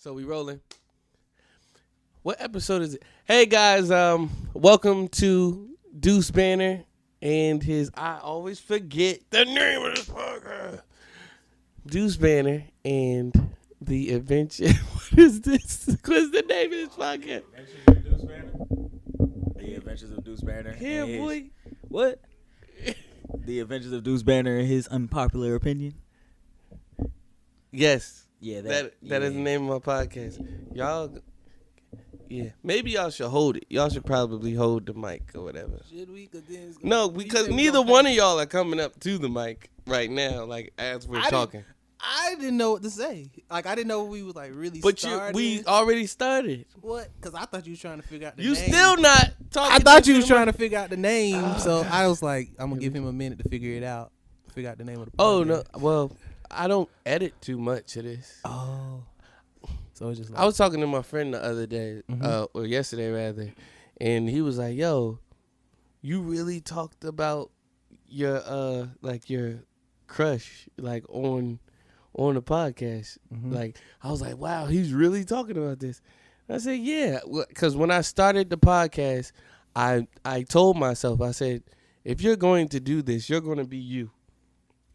So we rolling. What episode is it? Hey guys, welcome to Duce Banner and his. I always forget the name of this podcast. Duce Banner and the adventure. What is this? What's the name of this podcast? Adventures of Duce Banner. The Adventures of Duce Banner. Yeah, boy. What? The Adventures of Duce Banner and his unpopular opinion. Yes. Yeah, That is the name of my podcast. Y'all, yeah. Maybe y'all should hold it. Y'all should probably hold the mic or whatever. Should we? No, because neither one of y'all are coming up to the mic right now, like as we're talking. I didn't know what to say. Like I didn't know we was like really. But started. we already started. What? Because I thought you was trying to figure out the You name. still not talking. I thought you to was the trying mic. to figure out the name, so I was like, I'm gonna give him a minute to figure it out. Figure out the name of the. Oh podcast. no! Well, I don't edit too much of this. Oh. So it's just like I was talking to my friend the other day, or yesterday rather, and he was like, "Yo, you really talked about your your crush like on the podcast." Like I was like, "Wow, he's really talking about this." And I said, "Yeah," because when I started the podcast, I told myself, I said, "If you're going to do this, you're going to be you,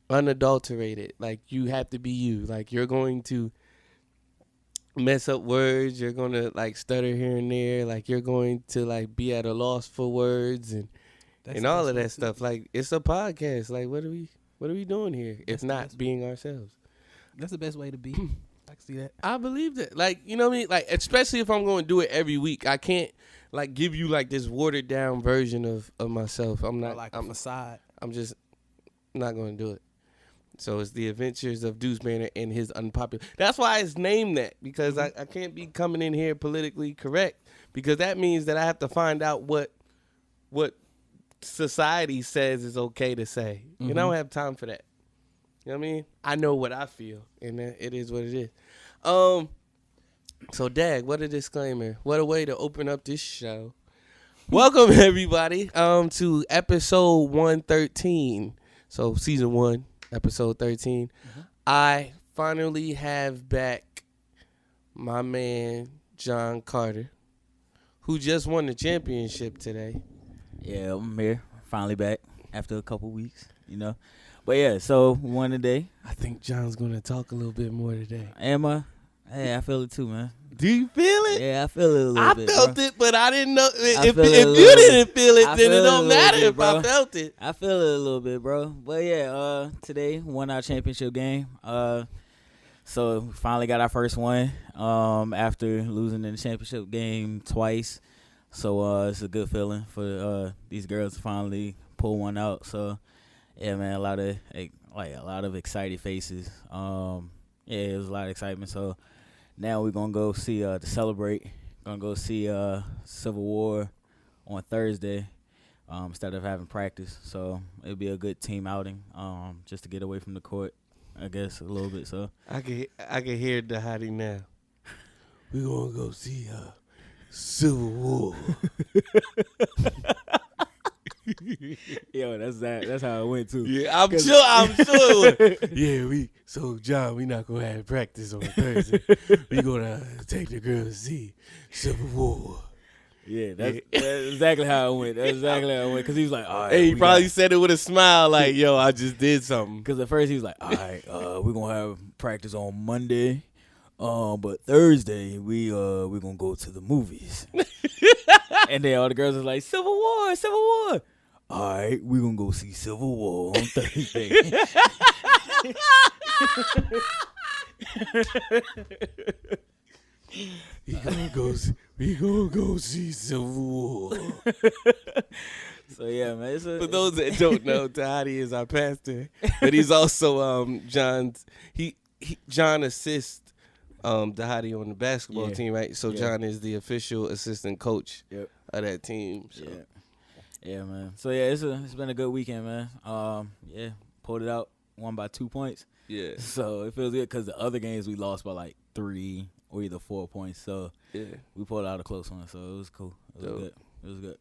unadulterated. Like you have to be you. Like you're going to." Mess up words, you're gonna like stutter here and there, like you're going to like be at a loss for words and all of that stuff. Like it's a podcast. Like what are we doing here if not being ourselves? That's the best way to be. I can see that. I believe that. Like, you know what I mean? Like especially if I'm gonna do it every week. I can't like give you like this watered down version of myself. I'm not Or like a facade. I'm just not gonna do it. So it's the Adventures of Duce Banner and his unpopular. That's why it's named that, because I can't be coming in here politically correct, because that means that I have to find out what society says is okay to say. And I don't have time for that. You know what I mean? I know what I feel, and it is what it is. So Dag, what a disclaimer. What a way to open up this show. Welcome everybody to episode 113. So season 1. Episode 13. I finally have back my man John Carter, who just won the championship today. Yeah, I'm here. Finally back after a couple weeks, you know. But yeah, so we won today. I think John's gonna talk a little bit more today. Am I? Hey, I feel it too, man. Do you feel it? Yeah, I feel it a little bit. I felt bro. it, but I didn't know. If feel it a you little didn't bit. feel it, I then feel it it a don't little matter bit, if I bro. felt it. I feel it a little bit, bro. But yeah, today won our championship game. So we finally got our first one after losing in the championship game twice. So it's a good feeling for these girls to finally pull one out. So yeah, man, a lot of excited faces. Yeah, it was a lot of excitement. So now we're gonna go see to celebrate. Gonna go see Civil War on Thursday. Instead of having practice, so it'll be a good team outing, just to get away from the court, I guess, a little bit. So I can hear the hottie now. We gonna go see Civil War. yo, that's how it went too. Yeah, I'm sure it would. Yeah, so John, we not gonna have practice on Thursday. We gonna take the girls to see Civil War. Yeah, that's exactly how it went. That's exactly how it went. Cause he was like, all right. Hey, he probably said it with a smile, like, "Yo, I just did something." Cause at first he was like, all right, we're gonna have practice on Monday, but Thursday we gonna go to the movies. And then all the girls was like, Civil War, Civil War. All right, we're going to go see Civil War on Thursday. We gonna go see Civil War. So yeah, man. For those that don't know, Tahati is our pastor, but he's also John assists Tahati on the basketball team, right? So John is the official assistant coach of that team. So. Yeah, man. So yeah, it's been a good weekend, man. Yeah, pulled it out, won by 2 points. Yeah. So it feels good because the other games we lost by like 3 or either 4 points. So yeah, we pulled out a close one. So it was cool. It was good. It was good.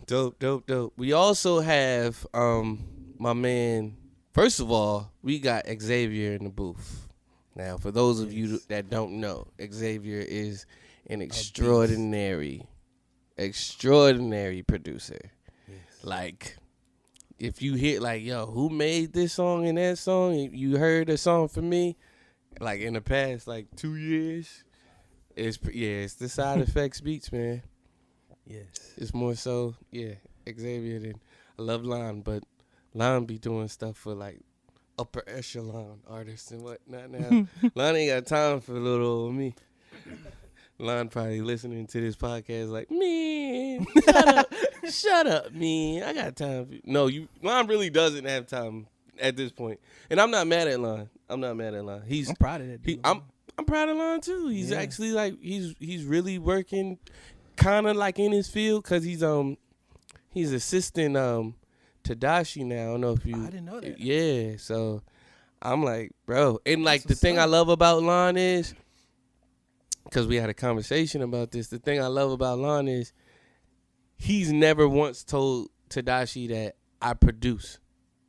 Dope. We also have my man. First of all, we got Xavier in the booth. Now, for those of you that don't know, Xavier is an extraordinary producer. Yes. Like, if you hear, like, yo, who made this song and that song? You heard a song from me, like, in the past, like, 2 years. It's the Side Effects beats, man. Yes. It's more so, Xavier than I love Lon, but Lon be doing stuff for, like, upper echelon artists and whatnot now. Lon ain't got time for little old me. Lon probably listening to this podcast like, man, shut up, man. I got time for you. No, Lon really doesn't have time at this point. And I'm not mad at Lon. I'm proud of that dude. I'm proud of Lon too. He's actually like he's really working kind of like in his field because he's assisting Tadashi now. I don't know if you. I didn't know that. Yeah, so I'm like, bro, and like the thing I love about Lon is, because we had a conversation about this. The thing I love about Lon is he's never once told Tadashi that I produce.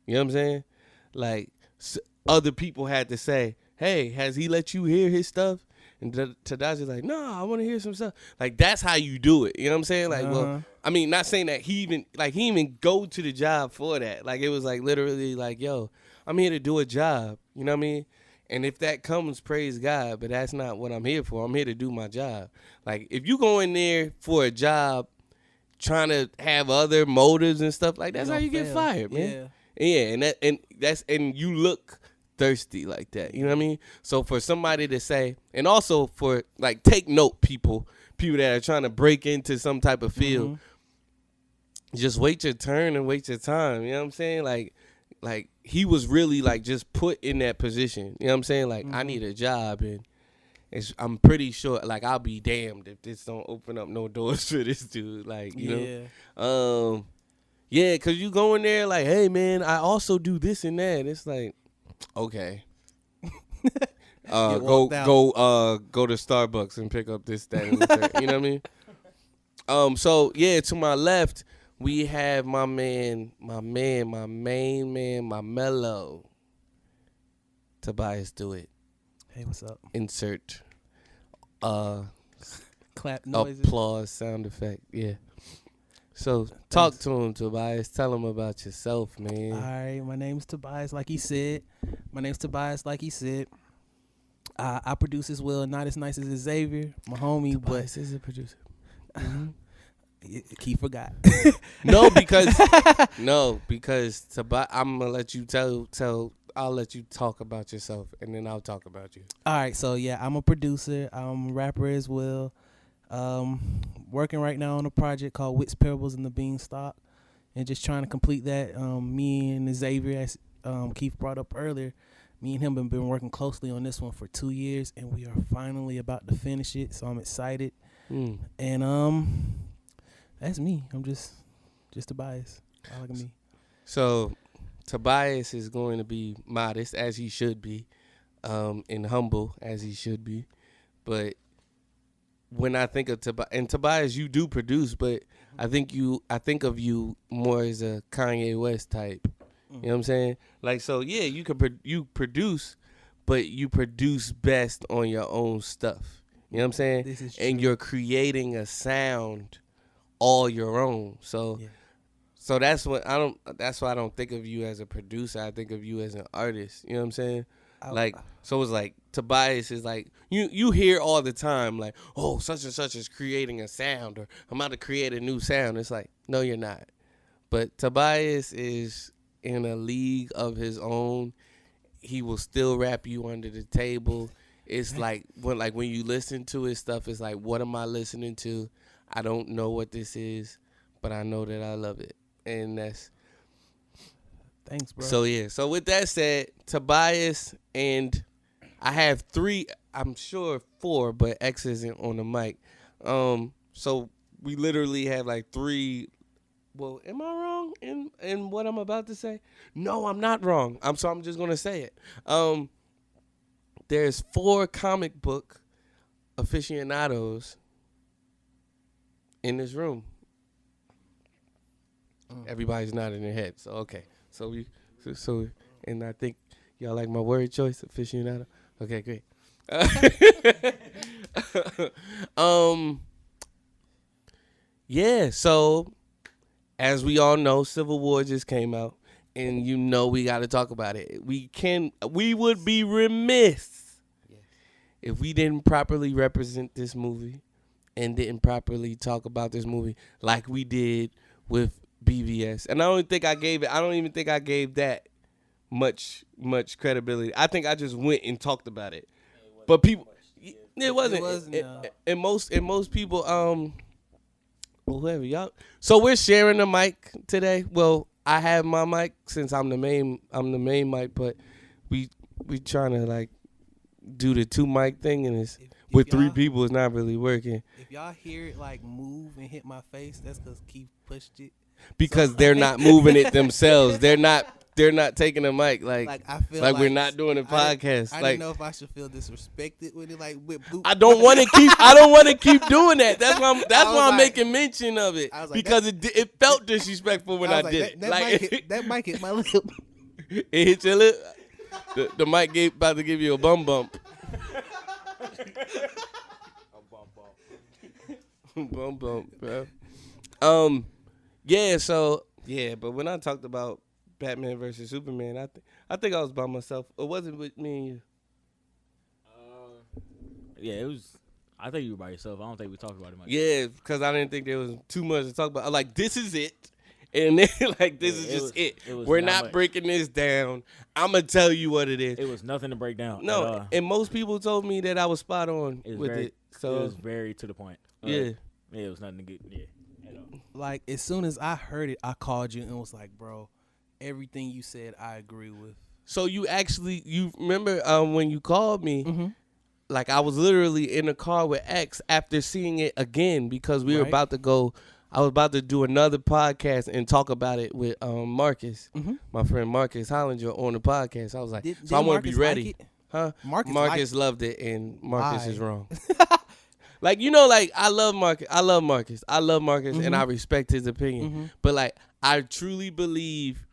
You know what I'm saying? Like other people had to say, hey, has he let you hear his stuff? And Tadashi's like, no, I want to hear some stuff. Like, that's how you do it. You know what I'm saying? Like, well, I mean, not saying that he even go to the job for that. Like, it was like literally like, yo, I'm here to do a job. You know what I mean? And if that comes, praise God. But that's not what I'm here for. I'm here to do my job. Like, if you go in there for a job trying to have other motives and stuff, like, that's how you get fired, man. Yeah, and you look thirsty like that, you know what I mean? So for somebody to say, and also for like, take note, people that are trying to break into some type of field, just wait your turn and wait your time. You know what I'm saying? Like he was really like just put in that position. You know what I'm saying? Like, I need a job, and I'm pretty sure, like, I'll be damned if this don't open up no doors for this dude. Like, you know, because you go in there like, hey man, I also do this and that. It's like, okay. Go to Starbucks and pick up this, that, and the third. You know what I mean? So yeah, to my left we have my main man, my mellow, Tobias DeWitt. Hey, what's up? Insert clap noises, applause sound effect. Yeah. So talk to him, Tobias. Tell him about yourself, man. All right, my name's Tobias, like he said. I produce as well, not as nice as Xavier, my homie. Tobias is a producer. He forgot. No, because Tobias, I'm gonna let you tell. I'll let you talk about yourself, and then I'll talk about you. All right, so yeah, I'm a producer. I'm a rapper as well. Working right now on a project called Wit's Parables and the Beanstalk, and just trying to complete that. Me and Xavier, as Keith brought up earlier, me and him have been working closely on this one for 2 years, and we are finally about to finish it. So I'm excited, and that's me. I'm just Tobias. All like me. So Tobias is going to be modest, as he should be, and humble, as he should be, but when I think of Tobias, you do produce, but I think of you more as a Kanye West type. You know what I'm saying? Like, so yeah, you produce, but you produce best on your own stuff. You know what I'm saying? This is true. And you're creating a sound all your own. So so that's why I don't think of you as a producer. I think of you as an artist. You know what I'm saying? So it's like Tobias is like, you hear all the time, like, oh, such and such is creating a sound, or I'm about to create a new sound. It's like, no, you're not. But Tobias is in a league of his own. He will still rap you under the table. It's like when you listen to his stuff, it's like, what am I listening to? I don't know what this is, but I know that I love it. And that's... Thanks, bro. So yeah. So with that said, Tobias, and I have 3, I'm sure 4, but X isn't on the mic. So we literally have like 3. Well, am I wrong in what I'm about to say? No, I'm not wrong. I'm just gonna say it. There's 4 comic book aficionados in this room. Everybody's nodding their head. So okay. So and I think y'all like my word choice, aficionado. Okay, great. Yeah. So, as we all know, Civil War just came out, and you know we got to talk about it. We would be remiss if we didn't properly represent this movie and didn't properly talk about this movie like we did with BVS. And I don't even think I gave that much credibility. I think I just went and talked about it. But people, it wasn't. And most people, whoever y'all. So we're sharing the mic today. Well, I have my mic since I'm the main mic, but we trying to like do the 2 mic thing, and it's with 3 people. It's not really working. If y'all hear it like move and hit my face, that's because Keith pushed it. Because they're not moving it themselves. They're not taking the mic like I feel like we're not doing a podcast. I like, didn't know if I should feel disrespected with it. Like with boop. I don't want to keep doing that. That's why I'm making mention of it, like, because it felt disrespectful when I did it. That mic hit my lip. It hit your lip. The mic about to give you a bum bump. Bum bump, bro. Yeah. So yeah, but when I talked about Batman versus Superman, I think I was by myself. It wasn't with me and you. Yeah, it was. I think you were by yourself. I don't think we talked about it much. Yeah, because I didn't think there was too much to talk about. I'm like, this is it. And then, like, this is just it. We're not breaking this down. I'm going to tell you what it is. It was nothing to break down. No, and most people told me that I was spot on with it. So it was very to the point. Yeah. Yeah, it was nothing to get. Yeah. Like, as soon as I heard it, I called you and was like, bro, everything you said, I agree with. So you remember when you called me, Mm-hmm. like, I was literally in the car with X after seeing it again, because we were about to go. I was about to do another podcast and talk about it with Marcus, my friend Marcus Hollinger, on the podcast. I was like, so I want to be ready. Huh? Marcus loved it, and Marcus is wrong. Like, you know, like, I love Marcus. And I respect his opinion. But, like, I truly believe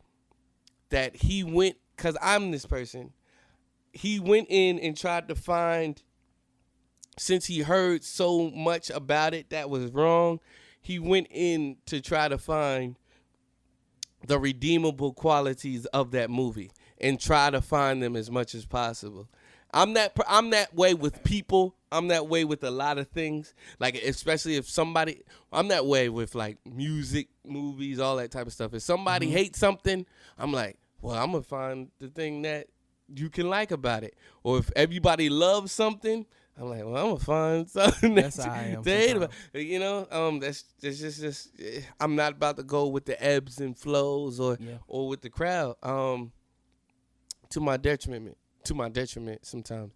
that he went, because I'm this person, he went in and tried to find, since he heard so much about it that was wrong, he went in to try to find the redeemable qualities of that movie and try to find them as much as possible. I'm that way with people. I'm that way with a lot of things. Like, especially if somebody, I'm that way with like music, movies, all that type of stuff. If somebody hates something, I'm like, well, I'm gonna find the thing that you can like about it. Or if everybody loves something, I'm like, well, I'm gonna find something that's how I am. To hate about. You know, that's just. I'm not about to go with the ebbs and flows or with the crowd. To my detriment sometimes.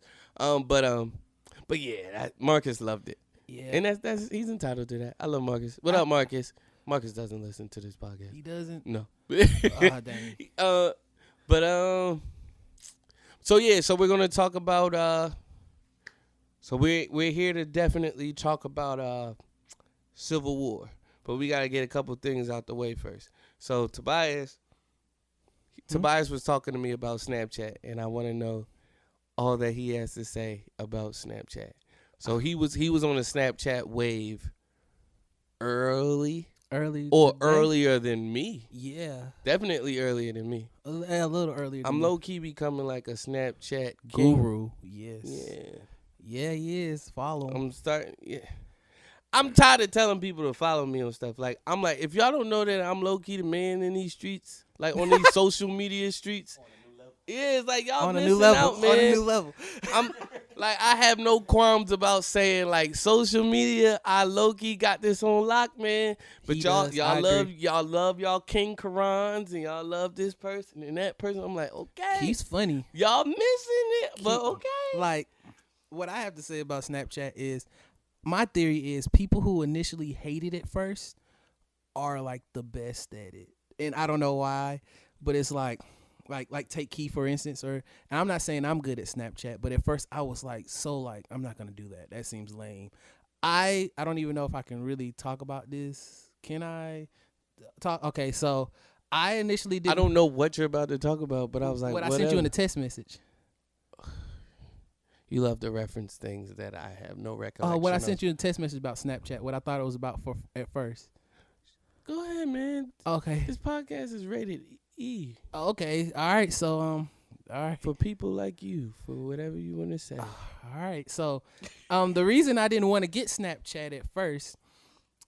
But yeah, Marcus loved it. Yeah, and that's he's entitled to that. I love Marcus. What up, Marcus? Marcus doesn't listen to this podcast. He doesn't. No. Dang. So yeah, so we're gonna talk about. So we're here to definitely talk about Civil War, but we gotta get a couple things out the way first. So Tobias was talking to me about Snapchat, and I want to know all that he has to say about Snapchat. So he was on a Snapchat wave earlier than me. Yeah, definitely earlier than me. A little earlier. I'm low key becoming like a Snapchat guru. Yes. Yeah. Yeah, he is. Follow him. I'm tired of telling people to follow me on stuff. Like, I'm like, if y'all don't know that I'm low key the man in these streets, like on these social media streets. Yeah, it's like y'all missing out, man. On a new level. I'm like, I have no qualms about saying like social media. I low key got this on lock, man. But y'all love y'all King Karans, and y'all love this person and that person. I'm like, okay, he's funny. Y'all missing it, but okay. Like, what I have to say about Snapchat is, my theory is people who initially hated it first are like the best at it, and I don't know why, but it's like take Key for instance, and I'm not saying I'm good at Snapchat, but at first I was like, I'm not gonna do that. That seems lame. I don't even know if I can really talk about this. Can I talk? Okay, so I initially did. I don't know what you're about to talk about, but I was like, what I sent you in a text message. You love to reference things that I have no recollection. What I sent you a text message about Snapchat. What I thought it was about for at first. Go ahead, man. Okay. This podcast is rated E. Okay. All right. So all right. For people like you, for whatever you want to say. All right. So the reason I didn't want to get Snapchat at first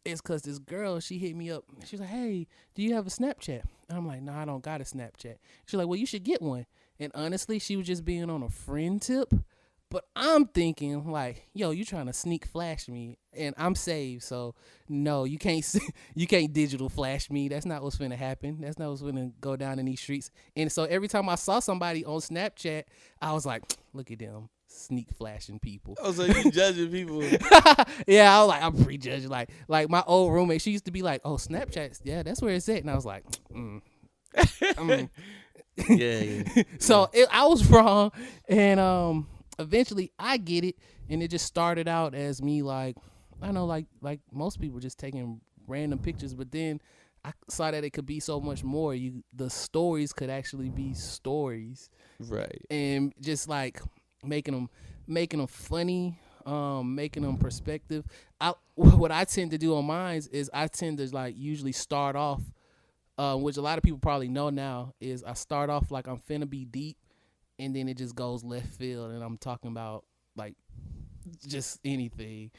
is because this girl, she hit me up. She was like, "Hey, do you have a Snapchat?" And I'm like, "No, I don't got a Snapchat." She's like, "Well, you should get one." And honestly, she was just being on a friend tip. But I'm thinking like, yo, you trying to sneak flash me, and I'm saved, so no, you can't digital flash me. That's not what's finna happen. That's not what's finna go down in these streets. And so every time I saw somebody on Snapchat, I was like, look at them sneak flashing people. Oh, so you judging people? Yeah, I was like, I'm prejudging. Like my old roommate, she used to be like, oh, Snapchat, yeah, that's where it's at, and I was like, yeah. So I was wrong, and eventually I get it, and it just started out as me like, I know, like most people just taking random pictures, but then I saw that it could be so much more. The stories could actually be stories, right? And just like making them funny, making them perspective. What I tend to do on mine is I tend to like usually start off, which a lot of people probably know now, is I start off like I'm finna be deep. And then it just goes left field, and I'm talking about like just anything,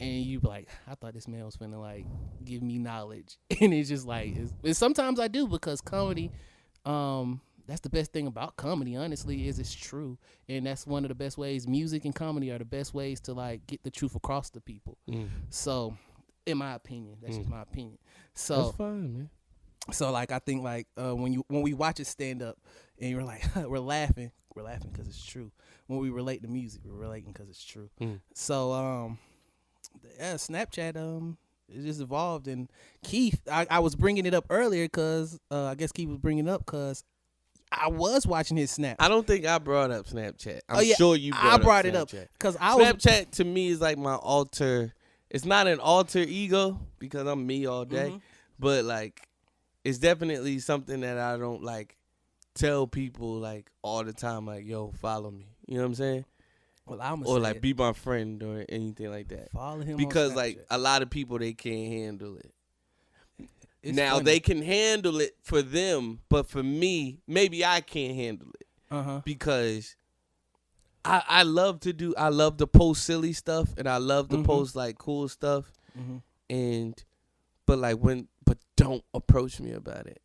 and you be like, I thought this man was finna like give me knowledge, and it's just like, sometimes I do, because comedy, that's the best thing about comedy, honestly, is it's true, and that's one of the best ways. Music and comedy are the best ways to like get the truth across to people. So, in my opinion, that's just my opinion. So that's fine, man. So like I think like when we watch it stand up, and you're like we're laughing because it's true. When we relate to music, we're relating because it's true. So Snapchat it just evolved, and Keith, I was bringing it up earlier because I guess Keith was bringing it up because I was watching his Snap. I don't think I brought up Snapchat. I'm sure you brought it up because Snapchat to me is like my alter. It's not an alter ego because I'm me all day, but like it's definitely something that I don't like tell people like all the time, like, yo, follow me. You know what I'm saying? Well, or like be my friend or anything like that. Follow him because on like a lot of people, they can't handle it. It's now funny. they can handle it for them, but for me, maybe I can't handle it because I love to post silly stuff, and I love to post like cool stuff, but don't approach me about it.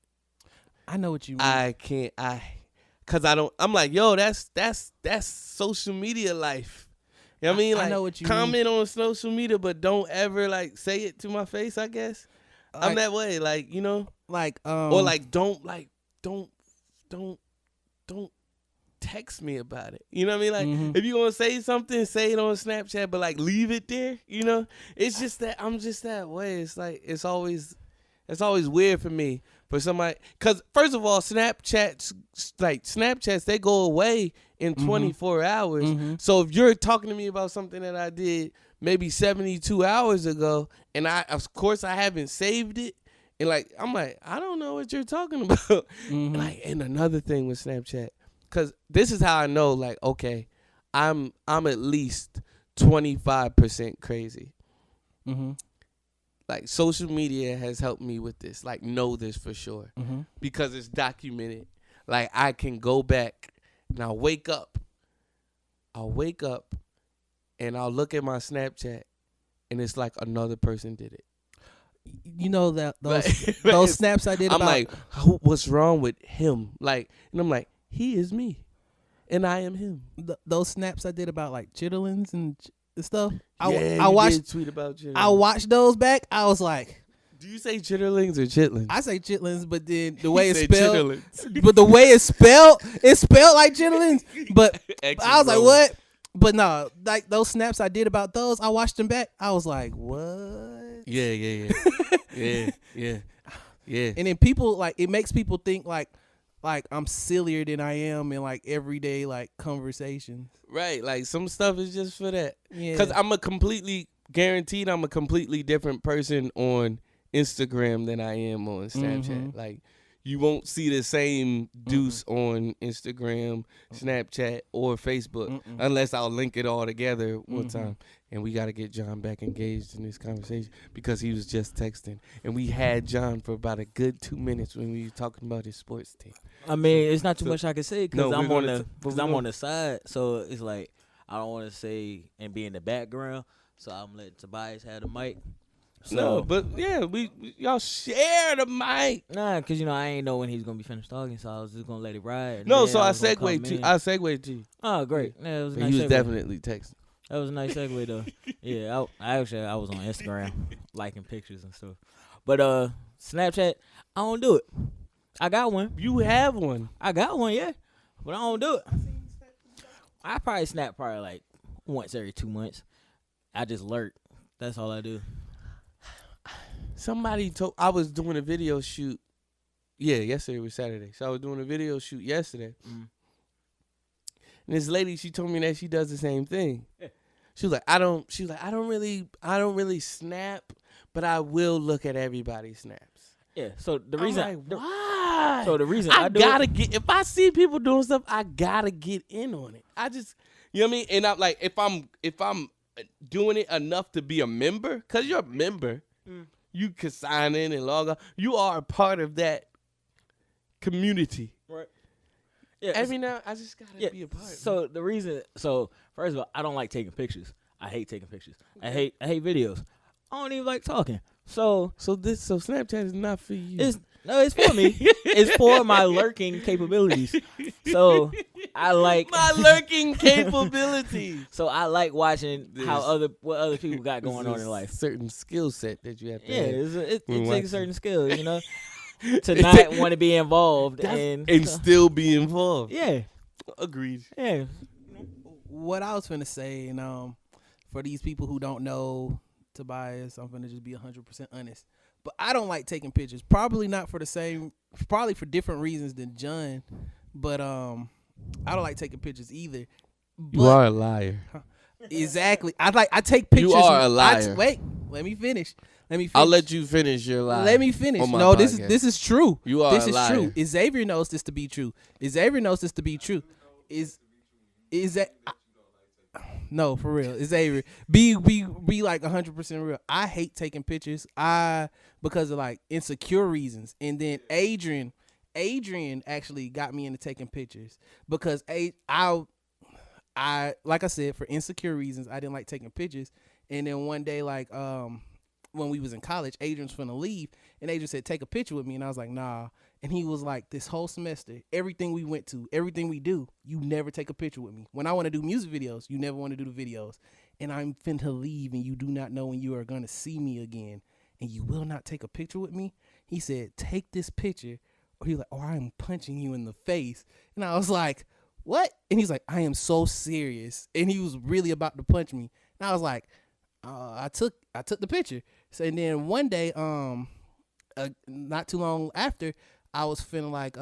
I know what you mean. I can't. Cause I don't. I'm like, yo, that's social media life. You know what I mean? Like, I know what you comment on social media, but don't ever like say it to my face. I guess I'm that way. Like, you know, like or like don't text me about it. You know what I mean? Like, if you gonna say something, say it on Snapchat, but like leave it there. You know, it's just that I'm just that way. It's like it's always weird for me. For somebody, because first of all, Snapchats, they go away in 24 hours. So if you're talking to me about something that I did maybe 72 hours ago, and of course I haven't saved it, and like I'm like, I don't know what you're talking about. And another thing with Snapchat, because this is how I know, like, okay, I'm at least 25% crazy. Like, social media has helped me with this. Like, know this for sure. Because it's documented. Like, I can go back and I'll wake up and I'll look at my Snapchat and it's like another person did it. You know that those snaps I did. I'm like, what's wrong with him? Like, and I'm like, he is me, and I am him. Those snaps I did about like chitterlings and stuff. I watched tweet about chitterlings. I watched those back. I was like, do you say chitterlings or chitlins? I say chitlins, but then the way it's spelled, but the way it's spelled like chitterlings. But I was like, what? But no, like those snaps I did about those, I watched them back. I was like, what? Yeah. And then people, like, it makes people think like I'm sillier than I am in like everyday like conversations. Right, like some stuff is just for that. Yeah. Because I'm a completely different person on Instagram than I am on Snapchat. Like, you won't see the same Duce on Instagram, Snapchat, or Facebook unless I'll link it all together one time. And we got to get John back engaged in this conversation because he was just texting. And we had John for about a good 2 minutes when we were talking about his sports team. I mean, it's not too much I can say because I'm on the side. So it's like I don't want to say and be in the background. So I'm letting Tobias have the mic. So, no, but yeah, y'all share the mic. Nah, because I ain't know when he's gonna be finished talking, so I was just gonna let it ride. No, so I segued to you. Oh, great. Yeah, it was a but nice he was segue. definitely texting. That was a nice segue though. Yeah, I was on Instagram liking pictures and stuff. But Snapchat, I don't do it. I got one. You have one. I got one, yeah. But I don't do it. I probably snap like once every 2 months. I just lurk. That's all I do. Somebody told I was doing a video shoot. Yeah, yesterday was Saturday. So I was doing a video shoot yesterday. And this lady, she told me that she does the same thing. She was like, I don't really snap, but I will look at everybody's snaps. Yeah. So the reason I'm like, why? So the reason I gotta get, if I see people doing stuff, I gotta get in on it. I just, you know what I mean? And I'm like, if I'm doing it enough to be a member, because you're a member, you can sign in and log on. You are a part of that community. Right. Yeah. Every now, I just gotta be a part. So the reason, first of all, I don't like taking pictures. I hate taking pictures. I hate videos. I don't even like talking. So Snapchat is not for you. It's for me. It's for my lurking capabilities. So I like my lurking capabilities. So I like watching what other people got going on in life. Certain skill set that you have to. Yeah, have it takes a certain skill, to not want to be involved and still be involved. Yeah, agreed. Yeah. What I was finna say, and for these people who don't know Tobias, I'm finna just be 100% honest. But I don't like taking pictures. Probably for different reasons than John. But I don't like taking pictures either. But, you are a liar. Exactly. I take pictures. You are a liar. Wait, let me finish. I'll let you finish your lie. Let me finish. No, this is true. You are this a is liar. true. Xavier knows this to be true. Xavier knows this to be true. Is that no, for real. Xavier, be like 100% real. I hate taking pictures. Because of like insecure reasons. And then Adrian actually got me into taking pictures because I like I said, for insecure reasons, I didn't like taking pictures. And then one day, like when we was in college, Adrian's finna leave, and Adrian said, "Take a picture with me," and I was like, "Nah." And he was like, "This whole semester, everything we went to, everything we do, you never take a picture with me. When I want to do music videos, you never want to do the videos, and I'm finna leave, and you do not know when you are gonna see me again, and you will not take a picture with me." He said, "Take this picture," or he was like, "Or I'm punching you in the face," and I was like, "What?" And he's like, "I am so serious," and he was really about to punch me, and I was like, I took the picture. So and then one day, not too long after, I was feeling like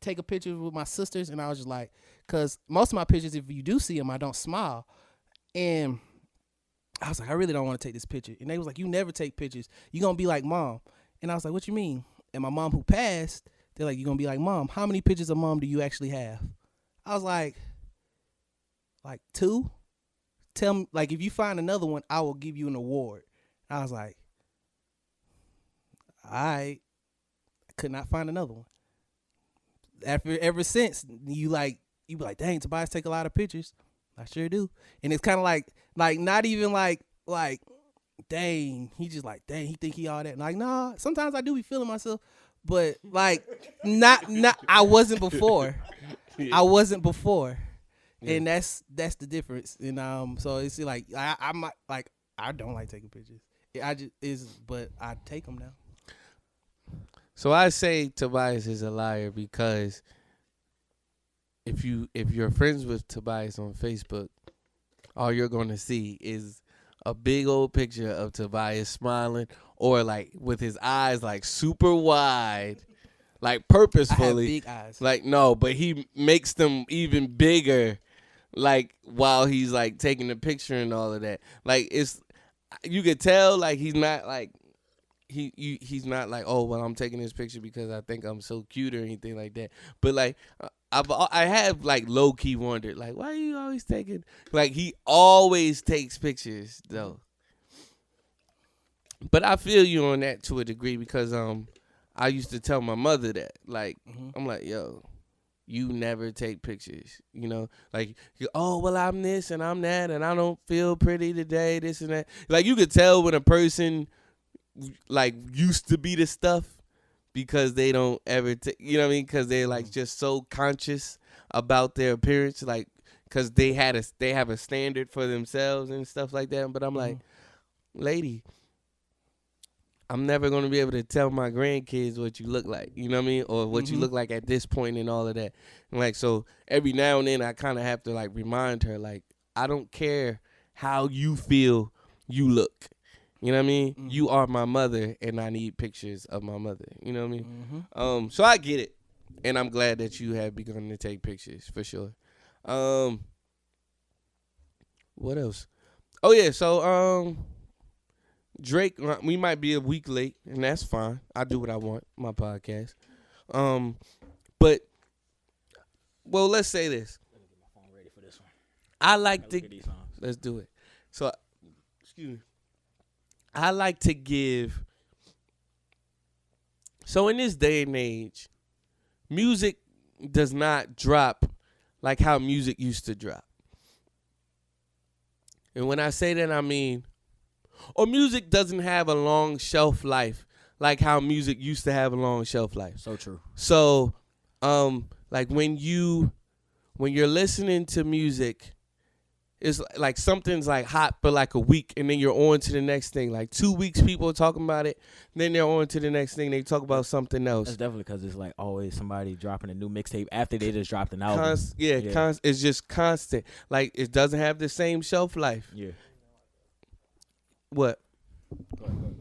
take a picture with my sisters, and I was just like, cause most of my pictures, if you do see them, I don't smile, and I was like, I really don't want to take this picture, and they was like, you never take pictures, you gonna be like mom, and I was like, what you mean? And my mom who passed, they're like, you gonna be like mom? How many pictures of mom do you actually have? I was like 2. Tell me, like, if you find another one, I will give you an award. I was like, I could not find another one. Ever since, you be like, dang, Tobias take a lot of pictures. I sure do. And it's kind of like not even like, dang, he just like, dang, he think he all that. And like, nah, sometimes I do be feeling myself, but like, not, I wasn't before. I wasn't before. Yeah. And that's the difference. And so it's like I'm like I don't like taking pictures. But I take them now. So I say Tobias is a liar because if you're friends with Tobias on Facebook, all you're gonna see is a big old picture of Tobias smiling or like with his eyes like super wide. Like purposefully. I have big eyes. Like no, but he makes them even bigger. Like while he's like taking the picture and all of that, like you could tell like he's not like he's not like, oh well, I'm taking this picture because I think I'm so cute or anything like that. But like I have like low key wondered like, why are you always taking, like he always takes pictures though. But I feel you on that to a degree because I used to tell my mother that, like, I'm like, yo, you never take pictures, you know, like, oh well, I'm this and I'm that and I don't feel pretty today, this and that. Like you could tell when a person like used to be the stuff because they don't ever take, you know what I mean, because they're like just so conscious about their appearance, like because they have a standard for themselves and stuff like that. But I'm like, lady, I'm never going to be able to tell my grandkids what you look like, you know what I mean? Or what you look like at this point and all of that. And like, so every now and then I kind of have to like remind her, like, I don't care how you feel you look. You know what I mean? You are my mother and I need pictures of my mother. You know what I mean? So I get it. And I'm glad that you have begun to take pictures for sure. What else? Oh yeah, so Drake, we might be a week late, and that's fine. I do what I want, my podcast. But, well, let's say this. Let me get my phone ready for this one. I like to, These songs. let's do it. So, excuse me. I like to give, so in this day and age, music does not drop like how music used to drop. And when I say that, I mean, or music doesn't have a long shelf life like how music used to have a long shelf life. So true. So, like when you're listening to music, it's like something's like hot for like a week, and then you're on to the next thing. Like 2 weeks, people are talking about it, then they're on to the next thing. They talk about something else. That's definitely because it's like always somebody dropping a new mixtape after they just dropped an album. It's just constant. Like it doesn't have the same shelf life. Yeah. What? Go ahead.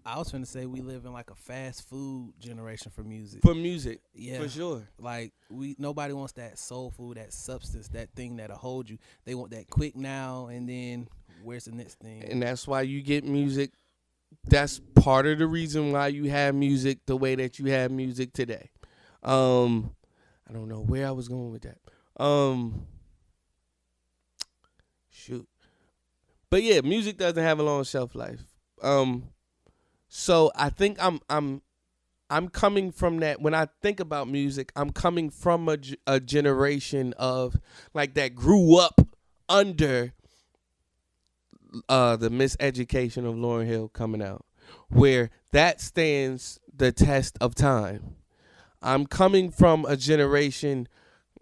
I was finna say we live in like a fast food generation for music. For music, Yeah, for sure. Like nobody wants that soul food, that substance, that thing that'll hold you. They want that quick now and then. Where's the next thing? And that's why you get music. That's part of the reason why you have music the way that you have music today. I don't know where I was going with that. Shoot. But yeah, music doesn't have a long shelf life. So I think I'm coming from that. When I think about music, I'm coming from a generation of like that grew up under the Miseducation of Lauryn Hill coming out, where that stands the test of time. I'm coming from a generation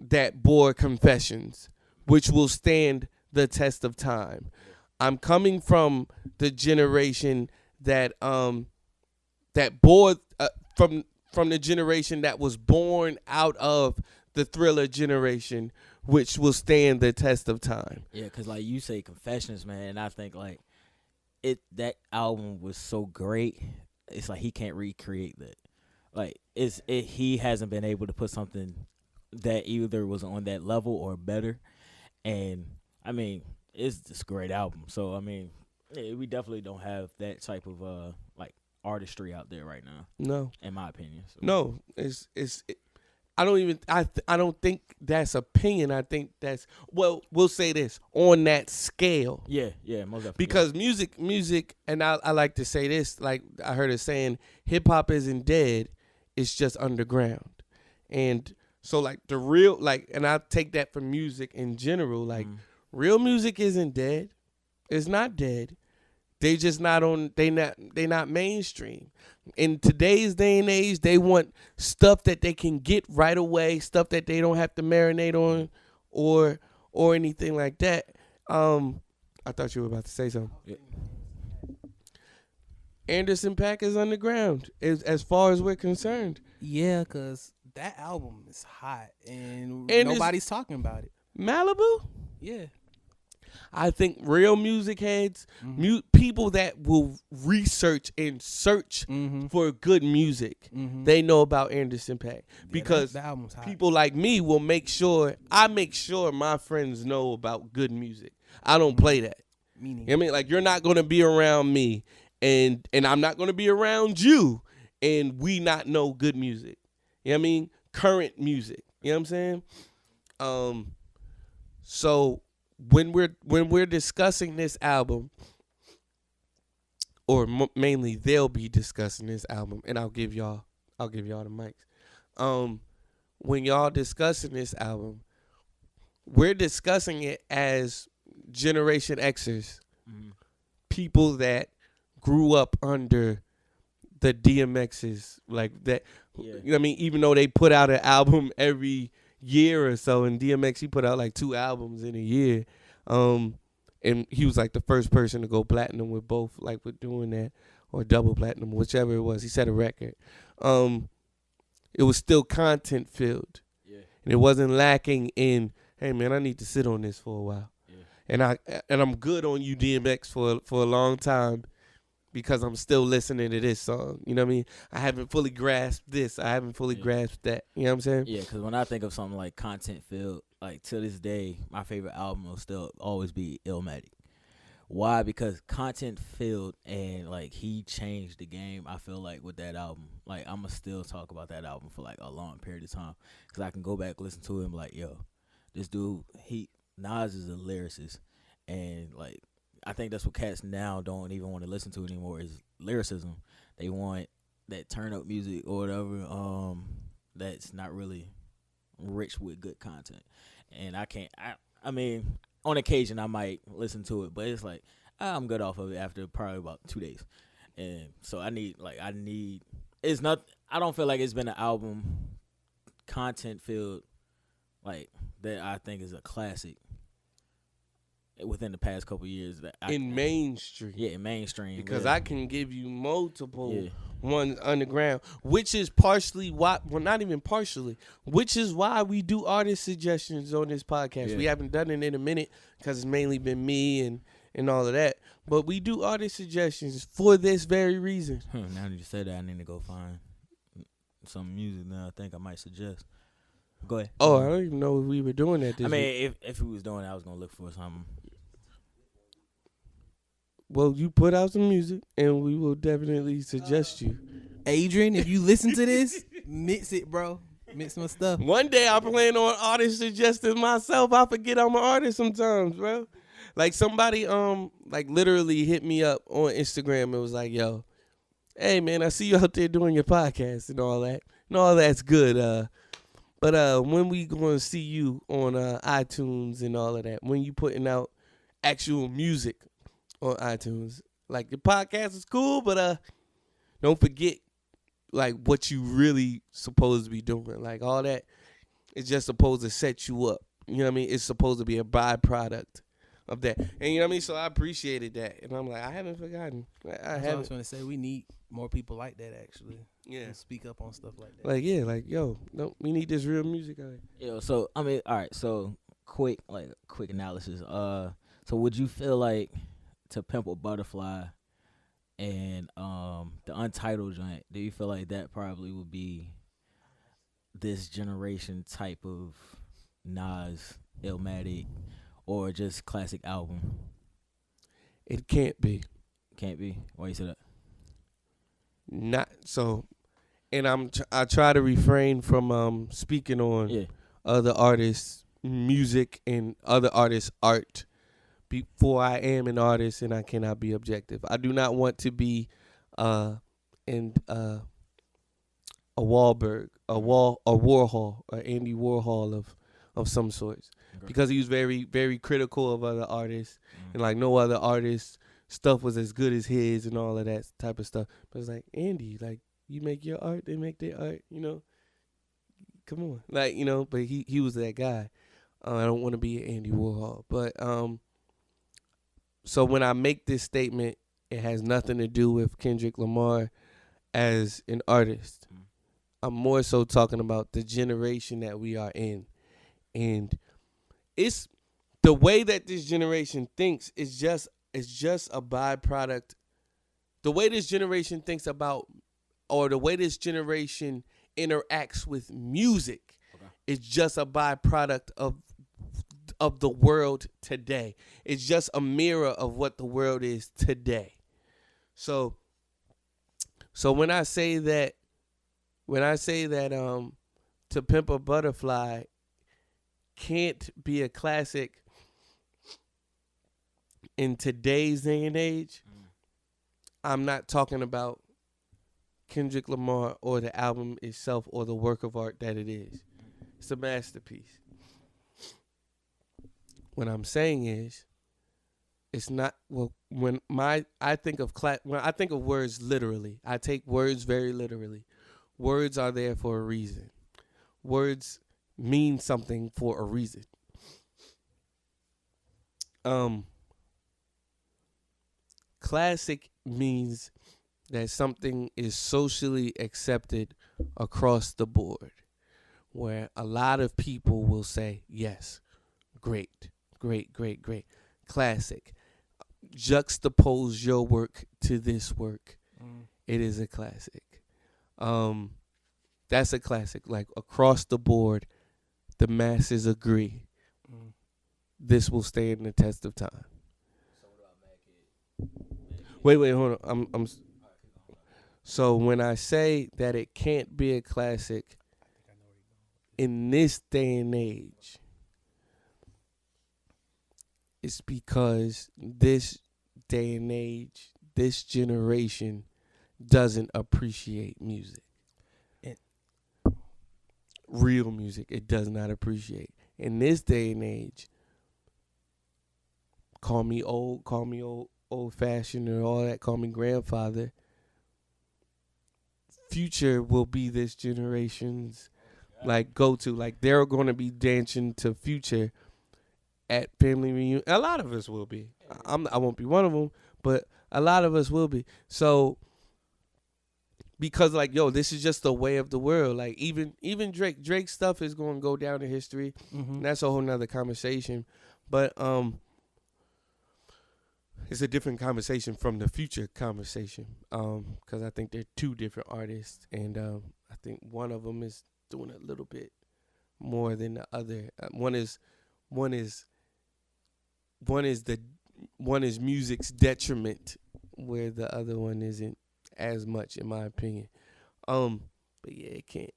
that bore Confessions, which will stand the test of time. I'm coming from the generation that that bore from the generation that was born out of the Thriller generation, which will stand the test of time. Yeah, because like you say Confessions, man, and I think like that album was so great. It's like he can't recreate that. Like he hasn't been able to put something that either was on that level or better. And I mean, it's just a great album. So I mean, yeah, we definitely don't have that type of like artistry out there right now. No, in my opinion. So. No, I don't think that's opinion. I think that's, well, we'll say this on that scale. Yeah, most definitely. Because music, and I like to say this, like I heard it saying, hip hop isn't dead, it's just underground. And so like the real, like, and I take that for music in general, like real music isn't dead. It's not dead. They just not on. They not mainstream. In today's day and age, they want stuff that they can get right away, stuff that they don't have to marinate on, or anything like that. I thought you were about to say something. Yeah. Anderson .Paak is underground, as far as we're concerned. Yeah, cause that album is hot and nobody's talking about it. Malibu. Yeah. I think real music heads, people that will research and search for good music, they know about Anderson .Paak. Because the album's hot. People like me will make sure my friends know about good music. I don't play that. Meaning, I mean, like, you're not going to be around me and I'm not gonna be around you and we not know good music. You know what I mean? Current music. You know what I'm saying? So when we're discussing this album, or mainly they'll be discussing this album, and I'll give y'all the mics. When y'all discussing this album, we're discussing it as Generation Xers, people that grew up under the DMXs, like that. Yeah. You know what I mean? Even though they put out an album every year or so, and DMX, he put out like 2 albums in a year. And he was like the first person to go platinum with both, like with doing that, or double platinum, whichever it was. He set a record. It was still content filled. Yeah. And it wasn't lacking in, hey man, I need to sit on this for a while. Yeah. And I'm good on you, DMX, for a long time, because I'm still listening to this song. You know what I mean? I haven't fully grasped this. I haven't fully grasped that. You know what I'm saying? Yeah, because when I think of something like content filled, like to this day, my favorite album will still always be Illmatic. Why? Because content filled, and like he changed the game. I feel like with that album, like I'm gonna still talk about that album for like a long period of time, because I can go back, listen to him, like, yo, this dude, Nas is a lyricist, and like I think that's what cats now don't even want to listen to anymore is lyricism. They want that turn up music or whatever. That's not really rich with good content, and I mean, on occasion I might listen to it, but it's like I'm good off of it after probably about 2 days, and so I don't feel like it's been an album content filled like that I think is a classic within the past couple of years that mainstream. Yeah, in mainstream. Because I can give you multiple ones underground, which is partially why, well, not even partially, which is why we do artist suggestions on this podcast. Yeah. We haven't done it in a minute because it's mainly been me and all of that. But we do artist suggestions for this very reason. Now that you said that, I need to go find some music that I think I might suggest. Go ahead. Oh, I don't even know if we were doing that this week. If we was doing it, I was going to look for something. Well, you put out some music, and we will definitely suggest you. Adrian, if you listen to this, mix it, bro. Mix my stuff. One day I plan on artist suggesting myself. I forget I'm an artist sometimes, bro. Like somebody like literally hit me up on Instagram and was like, yo, hey man, I see you out there doing your podcast and all that. And all that's good. But when we gonna see you on iTunes and all of that? When you putting out actual music on iTunes? Like the podcast is cool, but don't forget like what you really supposed to be doing. Like all that is just supposed to set you up. You know what I mean? It's supposed to be a byproduct of that. And you know what I mean? So I appreciated that. And I'm like, I haven't forgotten. I was going to say, we need more people like that, actually. Yeah. Speak up on stuff like that. Like, yeah, like, yo, no, we need this real music out here. Yo, so, I mean, all right, so quick analysis. So would you feel like To Pimp a Butterfly and the Untitled joint, do you feel like that probably would be this generation type of Nas, Illmatic, or just classic album? It can't be. Can't be? Why you say that? Not so, and I try to refrain from speaking on other artists' music and other artists' art before I am an artist, and I cannot be objective. I do not want to be a Wahlberg, a Warhol, or Andy Warhol of some sorts, because he was very, very critical of other artists, and like no other artist stuff was as good as his and all of that type of stuff. But it's like, Andy, like, you make your art, they make their art, you know. Come on, like, you know. But he was that guy. I don't want to be Andy Warhol, but so when I make this statement, it has nothing to do with Kendrick Lamar as an artist. I'm more so talking about the generation that we are in. And it's the way that this generation thinks is just a byproduct. The way this generation thinks about, or the way this generation interacts with music is just a byproduct of the world today. It's just a mirror of what the world is today. So So when I say that To Pimp a Butterfly can't be a classic in today's day and age, I'm not talking about Kendrick Lamar or the album itself or the work of art that it is. It's a masterpiece. What I'm saying is, it's not when I think of words literally. I take words very literally. Words are there for a reason. Words mean something for a reason. Classic means that something is socially accepted across the board, where a lot of people will say, yes, great, great, great, great, classic. Juxtapose your work to this work. It is a classic. That's a classic. Like across the board, the masses agree. This will stand the test of time. Wait, hold on. So when I say that it can't be a classic in this day and age, it's because this day and age, this generation doesn't appreciate music. Real music, it does not appreciate. In this day and age, call me old-fashioned or all that, call me grandfather. Future will be this generation's like go-to. Like they're going to be dancing to Future at family reunion. A lot of us will be. I won't be one of them, but a lot of us will be. So because like, yo, this is just the way of the world. Like even Drake's stuff is going to go down in history. And that's a whole nother conversation. But it's a different conversation from the Future conversation. Because I think they're two different artists, and I think one of them is doing a little bit more than the other. One is music's detriment, where the other one isn't as much, in my opinion. But yeah, it can't.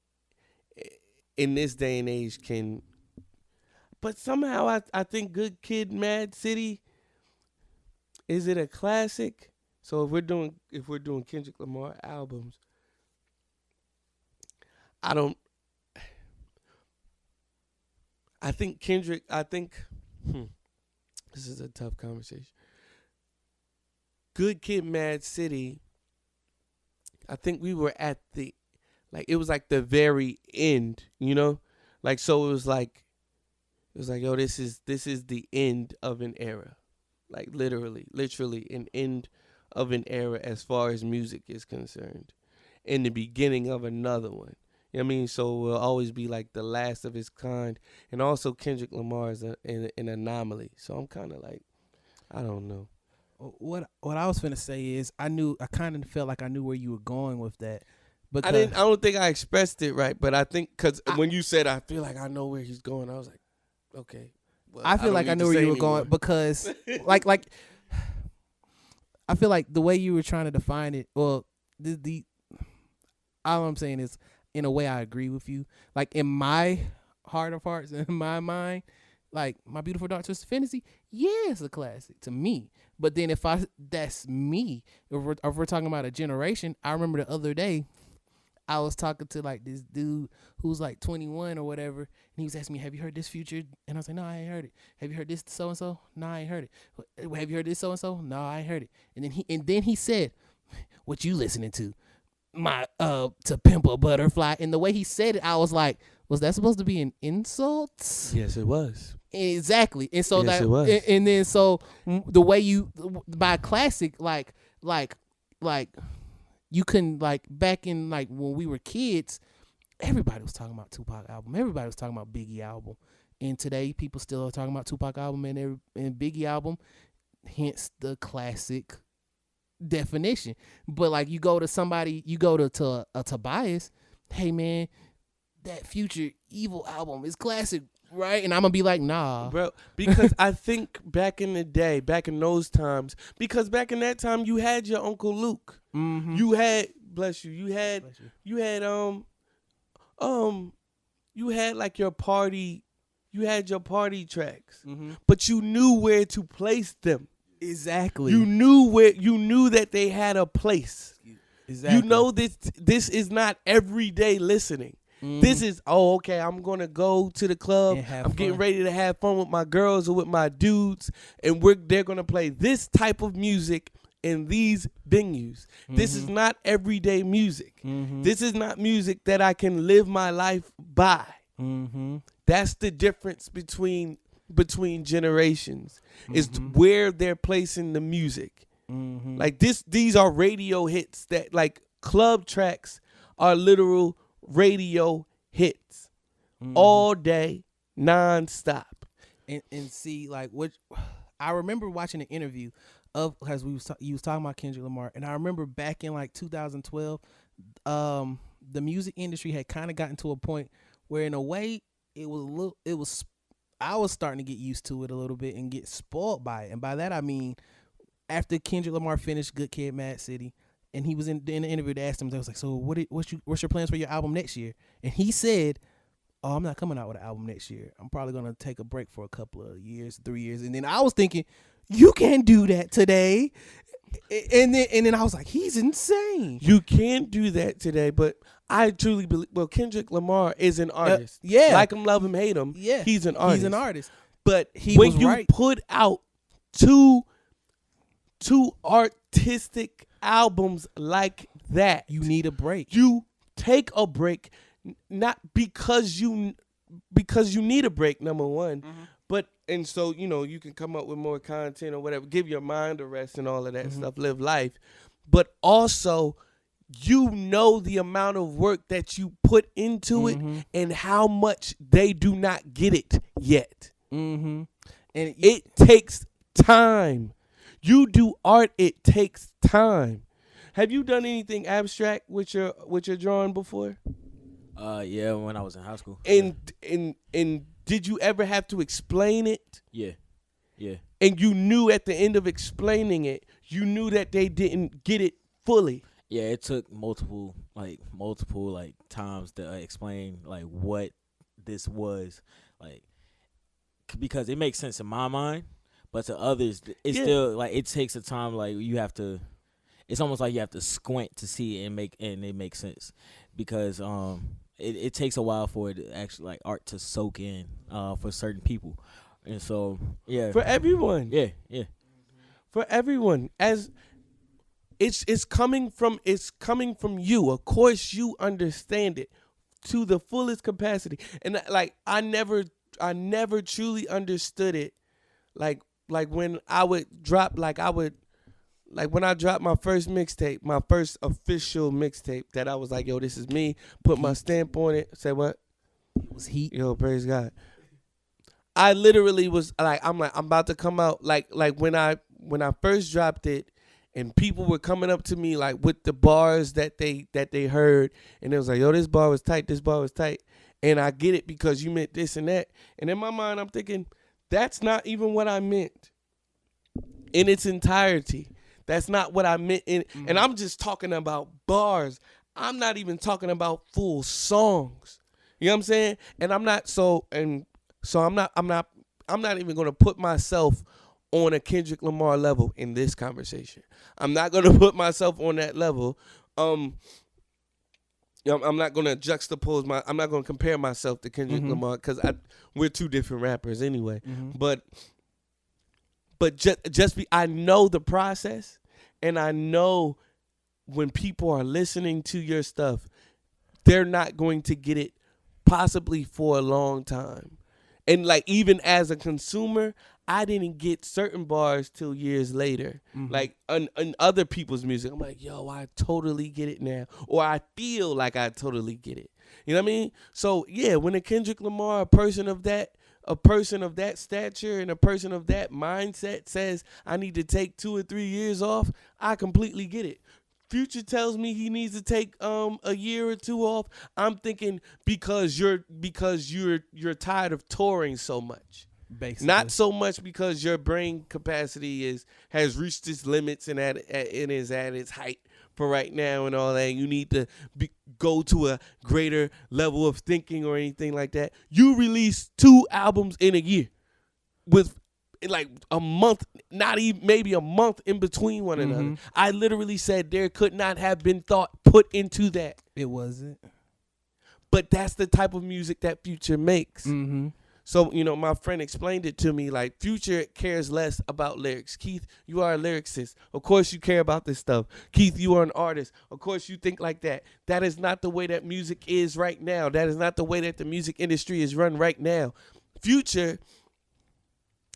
In this day and age, can. But somehow I think Good Kid, Mad City. Is it a classic? So if we're doing Kendrick Lamar albums, this is a tough conversation. Good Kid, Mad City, I think we were at it was like the very end, you know? Like, so it was like, yo, this is the end of an era. Like literally an end of an era as far as music is concerned. In the beginning of another one. You know what I mean? So it will always be like the last of its kind. And also Kendrick Lamar is an anomaly. So I'm kind of like, I don't know. What I was finna say is I kind of felt like I knew where you were going with that. But I don't think I expressed it right, but I think because when you said I feel like I know where he's going, I was like, okay. Well, I feel like I knew where you were going because like I feel like the way you were trying to define it, well, the all I'm saying is in a way I agree with you. Like in my heart of hearts, in my mind, like My Beautiful Dark Twisted Fantasy, yeah, it's a classic to me. But then that's me. If we're talking about a generation, I remember the other day I was talking to like this dude who's like 21 or whatever, and he was asking me, "Have you heard this Future?" And I was like, "No, I ain't heard it." "Have you heard this so and so?" "No, I ain't heard it." "Have you heard this so and so?" "No, I ain't heard it." And then he said, "What you listening to?" "My To Pimp a Butterfly." And the way he said it, I was like, was that supposed to be an insult? Yes, it was. Exactly. And so yes, that it was. And then so the way you by classic like you couldn't, like, back in, like, when we were kids, everybody was talking about Tupac album. Everybody was talking about Biggie album. And today, people still are talking about Tupac album and Biggie album, hence the classic definition. But, like, you go to Tobias, hey, man, that Future Evil album is classic, right? And I'm going to be like, nah. Bro, because I think back in the day, back in those times, because back in that time, you had your Uncle Luke. Mm-hmm. You had bless you. You had Bless you. you had like your party. You had your party tracks, Mm-hmm. but you knew where to place them. Exactly. You knew that they had a place. Exactly. You know this is not everyday listening. Mhm. This is okay. I'm gonna go to the club. And have I'm getting fun. ready to have fun with my girls or with my dudes, and they're gonna play this type of music in these venues. This is not everyday music. Mhm. This is not music that I can live my life by. Mhm. That's the difference between generations. Is where they're placing the music. Mhm. Like these are radio hits that like club tracks are literal radio hits all day, nonstop. And see, like, what I remember watching an interview of, because you was talking about Kendrick Lamar, and I remember back in like 2012, the music industry had kind of gotten to a point where, in a way, I was starting to get used to it a little bit and get spoiled by it. And by that I mean, after Kendrick Lamar finished Good Kid, Mad City, and he was in the interview, they asked him, they was like, so what's your plans for your album next year? And he said, oh, I'm not coming out with an album next year. I'm probably going to take a break for a couple of years, 3 years. And then I was thinking, you can't do that today. And then I was like, he's insane. You can't do that today, but I truly believe, well, Kendrick Lamar is an artist. Yeah. Like him, love him, hate him. Yeah. He's an artist. He's an artist. But He when was you right. put out two artistic albums like that, You need a break. you take a break, not because you need a break, number one, but and so you can come up with more content or whatever, give your mind a rest and all of that stuff, live life, but also the amount of work that you put into it and how much they do not get it yet. Mm-hmm. And It takes time. You do art, it takes time. Have you done anything abstract with your drawing before? Yeah, when I was in high school. And did you ever have to explain it? Yeah. And you knew at the end of explaining it, you knew that they didn't get it fully. Yeah, it took multiple times to explain like what this was, like, because it makes sense in my mind, but to others it's still like it takes a time. Like it's almost like you have to squint to see it and it makes sense, because it takes a while for it to actually, like, art to soak in for certain people, and so For everyone. yeah. For everyone, as it's coming from you. Of course, you understand it to the fullest capacity, and like I never truly understood it. Like when I would drop, when I dropped my first mixtape, my first official mixtape, that I was like, yo, this is me. Put my stamp on it. Say what? it was heat. Yo, praise God. I literally was like, I'm about to come out. Like when I first dropped it, and people were coming up to me like with the bars that they heard, and it was like, yo, this bar was tight, and I get it because you meant this and that. And in my mind, I'm thinking, that's not even what I meant in its entirety. That's not what I meant and I'm just talking about bars. I'm not even talking about full songs. You know what I'm saying? And I'm not I'm not even going to put myself on a Kendrick Lamar level in this conversation. I'm not going to put myself on that level. I'm not going to juxtapose I'm not going to compare myself to Kendrick Lamar, because we're two different rappers anyway. But I know the process, and I know when people are listening to your stuff, they're not going to get it possibly for a long time. And like, even as a consumer, I didn't get certain bars till years later. Like on other people's music, I'm like, yo, I totally get it now. Or I feel like I totally get it. You know what I mean? So yeah, when a Kendrick Lamar, a person of that stature and a person of that mindset says, I need to take 2 or 3 years off, I completely get it. Future tells me he needs to take a year or 2 off. I'm thinking because you're tired of touring so much. Basically. Not so much because your brain capacity has reached its limits and is at its height for right now and all that. You need to go to a greater level of thinking or anything like that. You release 2 albums in a year with like a month, not even maybe a month in between one another. I literally said there could not have been thought put into that. It wasn't. But that's the type of music that Future makes. So, you know, my friend explained it to me, like, Future cares less about lyrics. Keith, you are a lyricist. Of course you care about this stuff. Keith, you are an artist. Of course you think like that. That is not the way that music is right now. That is not the way that the music industry is run right now. Future,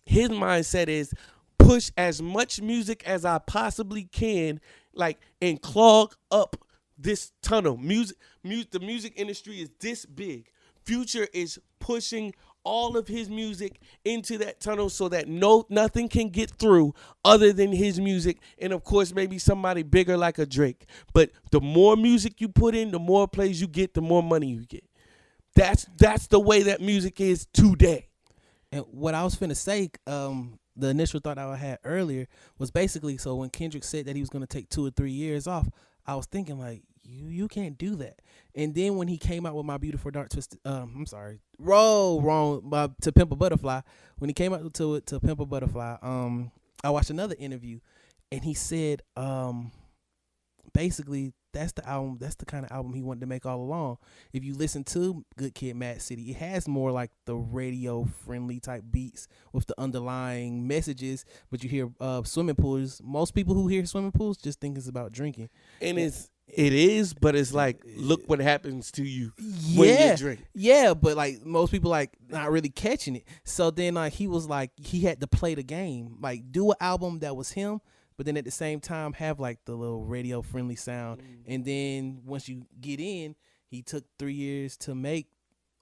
his mindset is push as much music as I possibly can, like, and clog up this tunnel. The music industry is this big. Future is pushing all of his music into that tunnel so that nothing can get through other than his music, and of course maybe somebody bigger like a Drake. But the more music you put in, the more plays you get, the more money you get. That's the way that music is today. And what I was finna say, the initial thought I had earlier was basically, so when Kendrick said that he was gonna take 2 or 3 years off, I was thinking like, you can't do that. And then when he came out with My Beautiful Dark Twisted, To Pimp a Butterfly. When he came out to Pimp a Butterfly, I watched another interview, and he said, basically that's the album, that's the kind of album he wanted to make all along. If you listen to Good Kid, Mad City, it has more like the radio friendly type beats with the underlying messages, but you hear swimming pools. Most people who hear swimming pools just think it's about drinking. And it is, but it's like, look what happens to you when you drink. Yeah, but like most people like not really catching it. So then he was like, he had to play the game, like do an album that was him, but then at the same time have like the little radio friendly sound. And then once you get in, he took 3 years to make.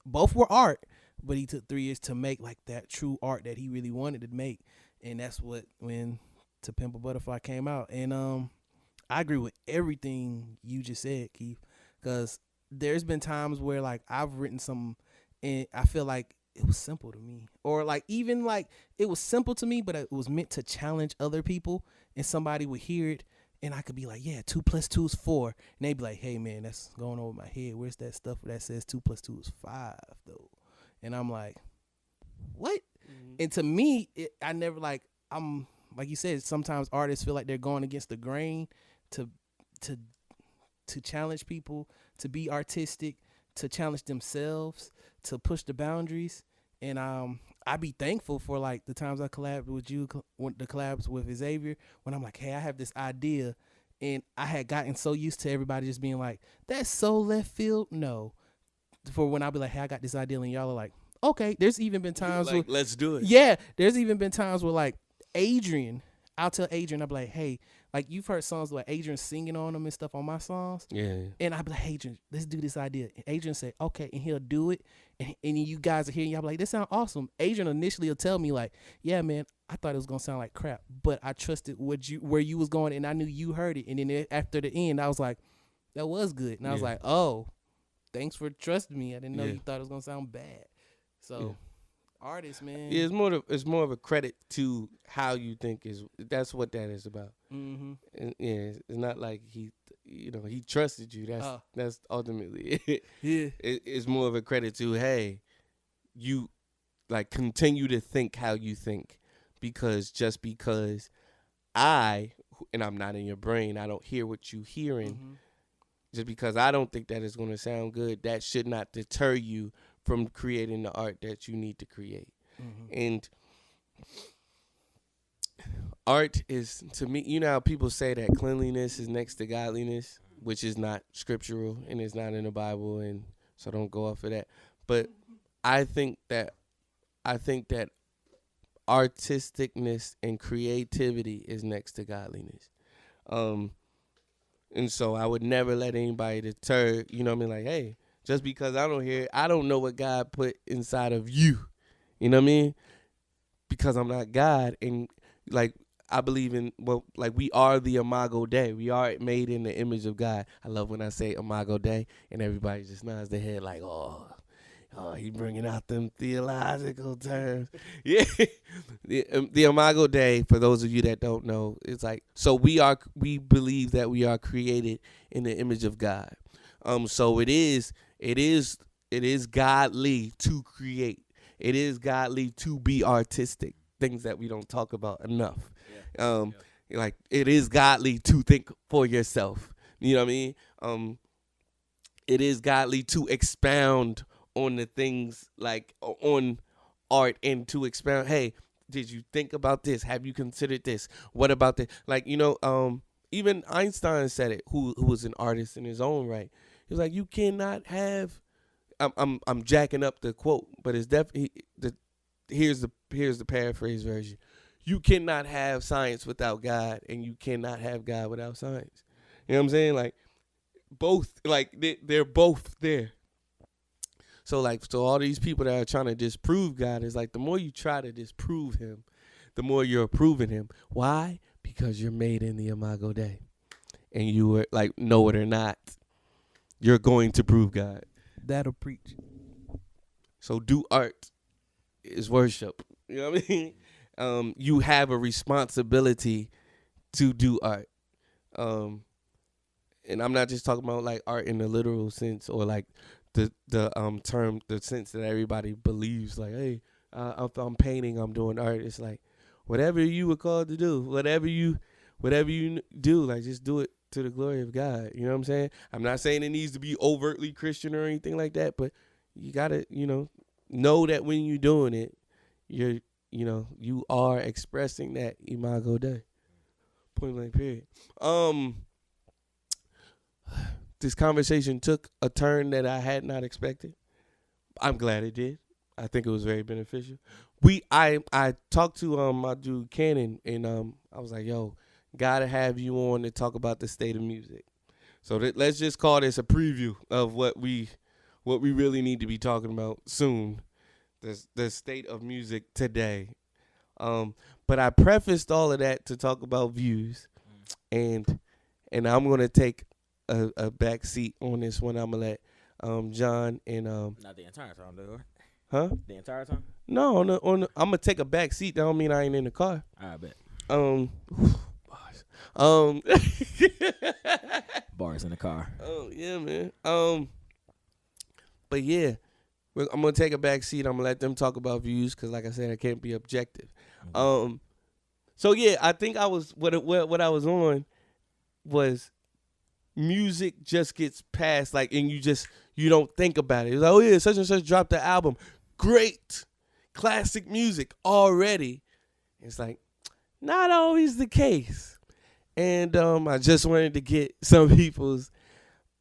Both were art, but he took 3 years to make like that true art that he really wanted to make. And that's when To Pimp a Butterfly came out. And I agree with everything you just said, Keith, because there's been times where like I've written something and I feel like it was simple to me, or like even like it was simple to me, but it was meant to challenge other people, and somebody would hear it and I could be like, yeah, 2 + 2 is 4, and they'd be like, hey man, that's going over my head. Where's that stuff that says 2 + 2 is 5 though? And I'm like, what? And to me, I never like, I'm like you said, sometimes artists feel like they're going against the grain to challenge people, to be artistic, to challenge themselves, to push the boundaries. And I be thankful for like the times I collabed with you, the collabs with Xavier, when I'm like, hey, I have this idea, and I had gotten so used to everybody just being like, that's so left field. No, for when I be like, hey, I got this idea, and y'all are like, okay. There's even been times like, where, let's do it. Yeah, there's even been times where like Adrian, I'll tell Adrian, I'll be like, hey, like you've heard songs like Adrian singing on them and stuff on my songs. Yeah. And I'll be like, Adrian, let's do this idea. And Adrian say, okay, and he'll do it. And you guys are hearing, y'all be like, this sounds awesome. Adrian initially will tell me like, yeah, man, I thought it was gonna sound like crap, but I trusted where you was going, and I knew you heard it. And then after the end, I was like, that was good. And I was like, oh, thanks for trusting me. I didn't know you thought it was gonna sound bad. So artists, man. Yeah, it's more of a credit to how you think that's what that is about. And, yeah, it's not like he trusted you. That's ultimately it. Yeah. It's more of a credit to, hey, you like continue to think how you think, because just because I'm not in your brain, I don't hear what you hearing. Just because I don't think that is going to sound good, that should not deter you from creating the art that you need to create. And art is, to me, you know how people say that cleanliness is next to godliness, which is not scriptural and is not in the Bible, and so don't go off of that. But I think that artisticness and creativity is next to godliness. And so I would never let anybody deter, you know what I mean? Like, hey, just because I don't hear it, I don't know what God put inside of you. You know what I mean? Because I'm not God. And like, I believe in, well, like we are the Imago Dei. We are made in the image of God. I love when I say Imago Dei and everybody just nods their head like, oh, Oh, he bringing out them theological terms. Yeah, the Imago Dei. For those of you that don't know, it's like so we believe that we are created in the image of God. So it is godly to create. It is godly to be artistic. Things that we don't talk about enough. Yeah. Like it is godly to think for yourself. You know what I mean? It is godly to expound on the things like on art and to expound. Hey, did you think about this? Have you considered this? What about this? Like, even Einstein said it, who was an artist in his own right. He was like, you cannot have, I'm jacking up the quote, but it's definitely here's the paraphrase version. You cannot have science without God, and you cannot have God without science. You know what I'm saying? Like both, like they're both there. So all these people that are trying to disprove God is like the more you try to disprove him, the more you're proving him. Why? Because you're made in the Imago Dei, and you were like, know it or not, you're going to prove God. That'll preach. So do art is worship. You know what I mean? You have a responsibility to do art. And I'm not just talking about like art in the literal sense or like the sense that everybody believes. Like, hey, I'm painting, I'm doing art. It's like whatever you were called to do, whatever you do, like just do it to the glory of God. You know what I'm saying? I'm not saying it needs to be overtly Christian or anything like that, but you gotta, know that when you're doing it, you are expressing that Imago Dei. Point blank period. This conversation took a turn that I had not expected. I'm glad it did. I think it was very beneficial. I talked to my dude Cannon, and I was like, yo, gotta have you on to talk about the state of music. So let's just call this a preview of what we really need to be talking about soon. The state of music today. But I prefaced all of that to talk about views, and I'm gonna take a back seat on this one. I'm gonna let John and Not the entire time, though. Huh? The entire time? No, I'm gonna take a back seat. That don't mean I ain't in the car. I bet. Bars in the car. Oh yeah, man. But yeah, I'm gonna take a back seat. I'm gonna let them talk about views because, like I said, I can't be objective. Mm-hmm. So yeah, I think I was what I was on was music just gets passed, like, and you don't think about it. It's like, oh yeah, such and such dropped the album, great, classic music already. It's like not always the case, and I just wanted to get some people's.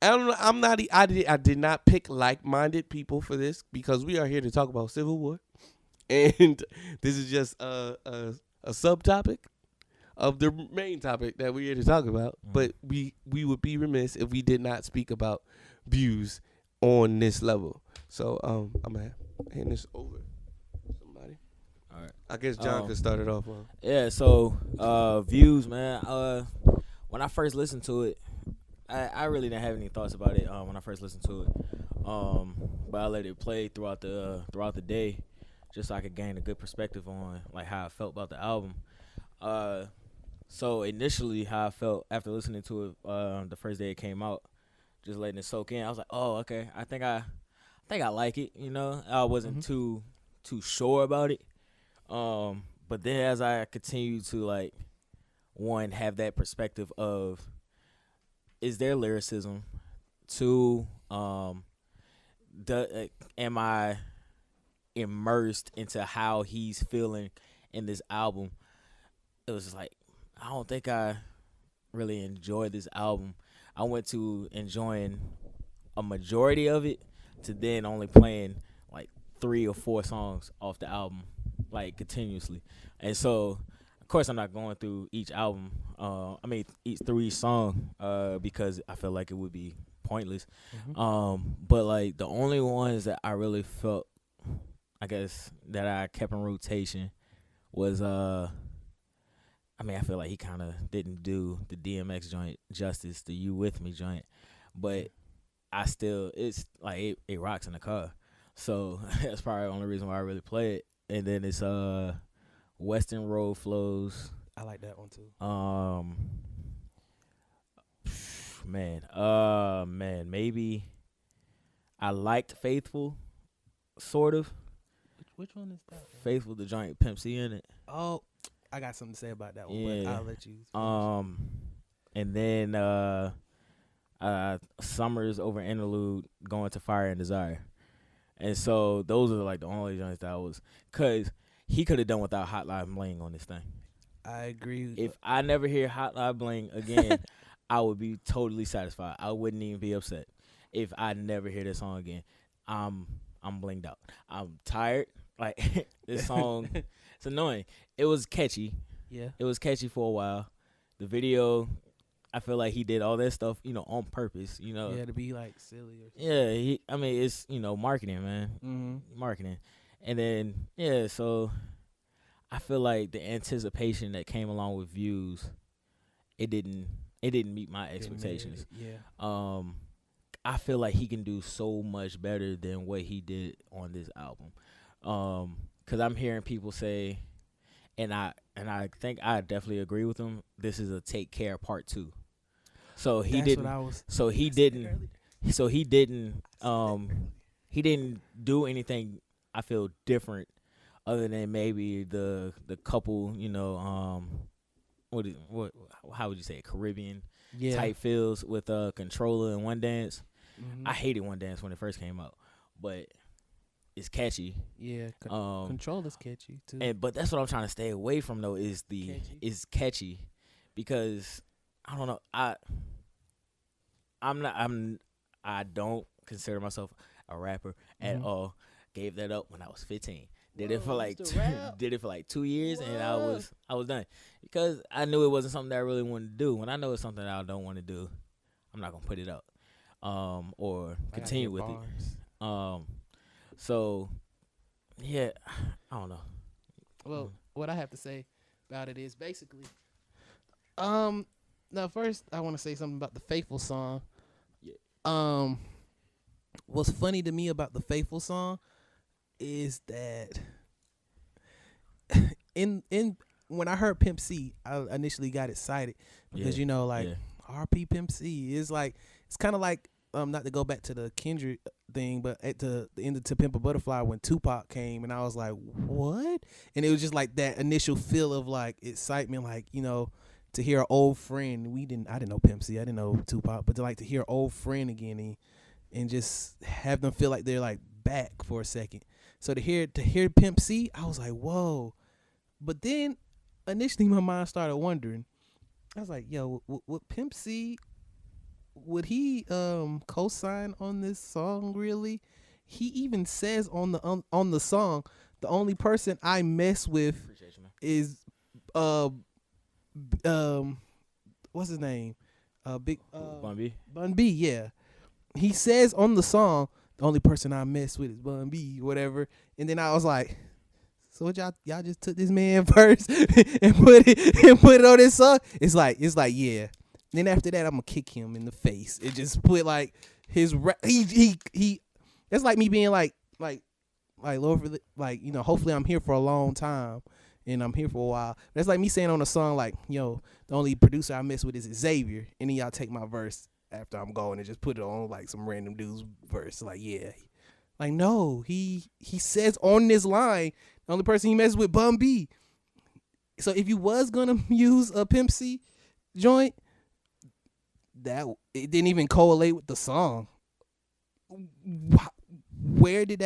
I did not pick like-minded people for this because we are here to talk about Civil War, and this is just a subtopic of the main topic that we're here to talk about. But we would be remiss if we did not speak about views on this level. So I'm gonna hand this over to somebody. All right. I guess John could start it off. Yeah. So views, man. When I first listened to it, I really didn't have any thoughts about it when I first listened to it. But I let it play throughout the day, just so I could gain a good perspective on like how I felt about the album. So initially, how I felt after listening to it the first day it came out, just letting it soak in, I was like, oh, okay, I think I like it. I wasn't too sure about it. But then as I continued to like have that perspective of, is there lyricism? Two, am I immersed into how he's feeling in this album? It was just like, I don't think I really enjoyed this album. I went to enjoying a majority of it to then only playing like 3 or 4 songs off the album, like continuously. And so, of course, I'm not going through each album. Through each song, because I feel like it would be pointless. But like the only ones that I really felt, I guess, that I kept in rotation was I feel like he kind of didn't do the DMX joint justice, the You With Me joint, but it's like it rocks in the car. So that's probably the only reason why I really play it. And then it's Western Road Flows. I like that one too. Man, maybe I liked Faithful, sort of. Which one is that? Faithful, the joint Pimp C in it. Oh, I got something to say about that one, Yeah. but I'll let you. And then Summers over Interlude, Going to Fire and Desire. And so those are like the only joints that I was, cause he could have done without Hotline Bling on this thing. I agree. If I never hear Hotline Bling again, I would be totally satisfied. I wouldn't even be upset if I never hear this song again. I'm blinged out. I'm tired. Like this song, it's annoying. It was catchy. Yeah. It was catchy for a while. The video, I feel like he did all that stuff, on purpose, Yeah, to be like silly or something. Yeah, it's, marketing, man. Mm-hmm. Marketing. And then, so I feel like the anticipation that came along with Views, it didn't meet my expectations. Yeah. I feel like he can do so much better than what he did on this album. 'Cause I'm hearing people say, and I think I definitely agree with him, this is a Take Care Part 2. So he didn't do anything I feel different other than maybe the couple, how would you say it, Caribbean type feels with Controller and One Dance. Mm-hmm. I hated One Dance when it first came out, but it's catchy. Yeah, Controller's catchy too. But that's what I'm trying to stay away from though, is catchy, because I don't know, I don't consider myself a rapper at all. Gave that up when I was 15. Did it for like 2 years, and I was done, because I knew it wasn't something that I really wanted to do. When I know it's something that I don't want to do, I'm not gonna put it up or continue with it. So yeah, I don't know. Well, what I have to say about it is basically, now first I want to say something about the Faithful song. Yeah. What's funny to me about the Faithful song is that in when I heard Pimp C, I initially got excited because RP Pimp C is like, it's kind of like not to go back to the Kendrick thing, but at the end of To Pimp a Butterfly when Tupac came, and I was like, what? And it was just like that initial feel of like excitement, like, to hear an old friend. I didn't know Pimp C, I didn't know Tupac, but to hear an old friend again and just have them feel like they're like back for a second. So to hear Pimp C, I was like, whoa. But then initially my mind started wondering. I was like, yo, would Pimp C, would he co-sign on this song really? He even says on the song, the only person I mess with is what's his name? Bun B. Bun B, yeah. He says on the song, the only person I mess with is Bun B, whatever. And then I was like, so what y'all just took this man verse and put it on this song? It's like yeah. Then after that, I'm gonna kick him in the face. It just put like his he. It's like me being like Lord, like, hopefully I'm here for a long time and I'm here for a while. That's like me saying on a song like, yo, the only producer I mess with is Xavier, and then y'all take my verse after I'm going and just put it on like some random dude's verse. Like, yeah, like no, he says on this line, the only person he messes with Bun B. So if you was gonna use a Pimp C joint, that it didn't even correlate with the song. Where did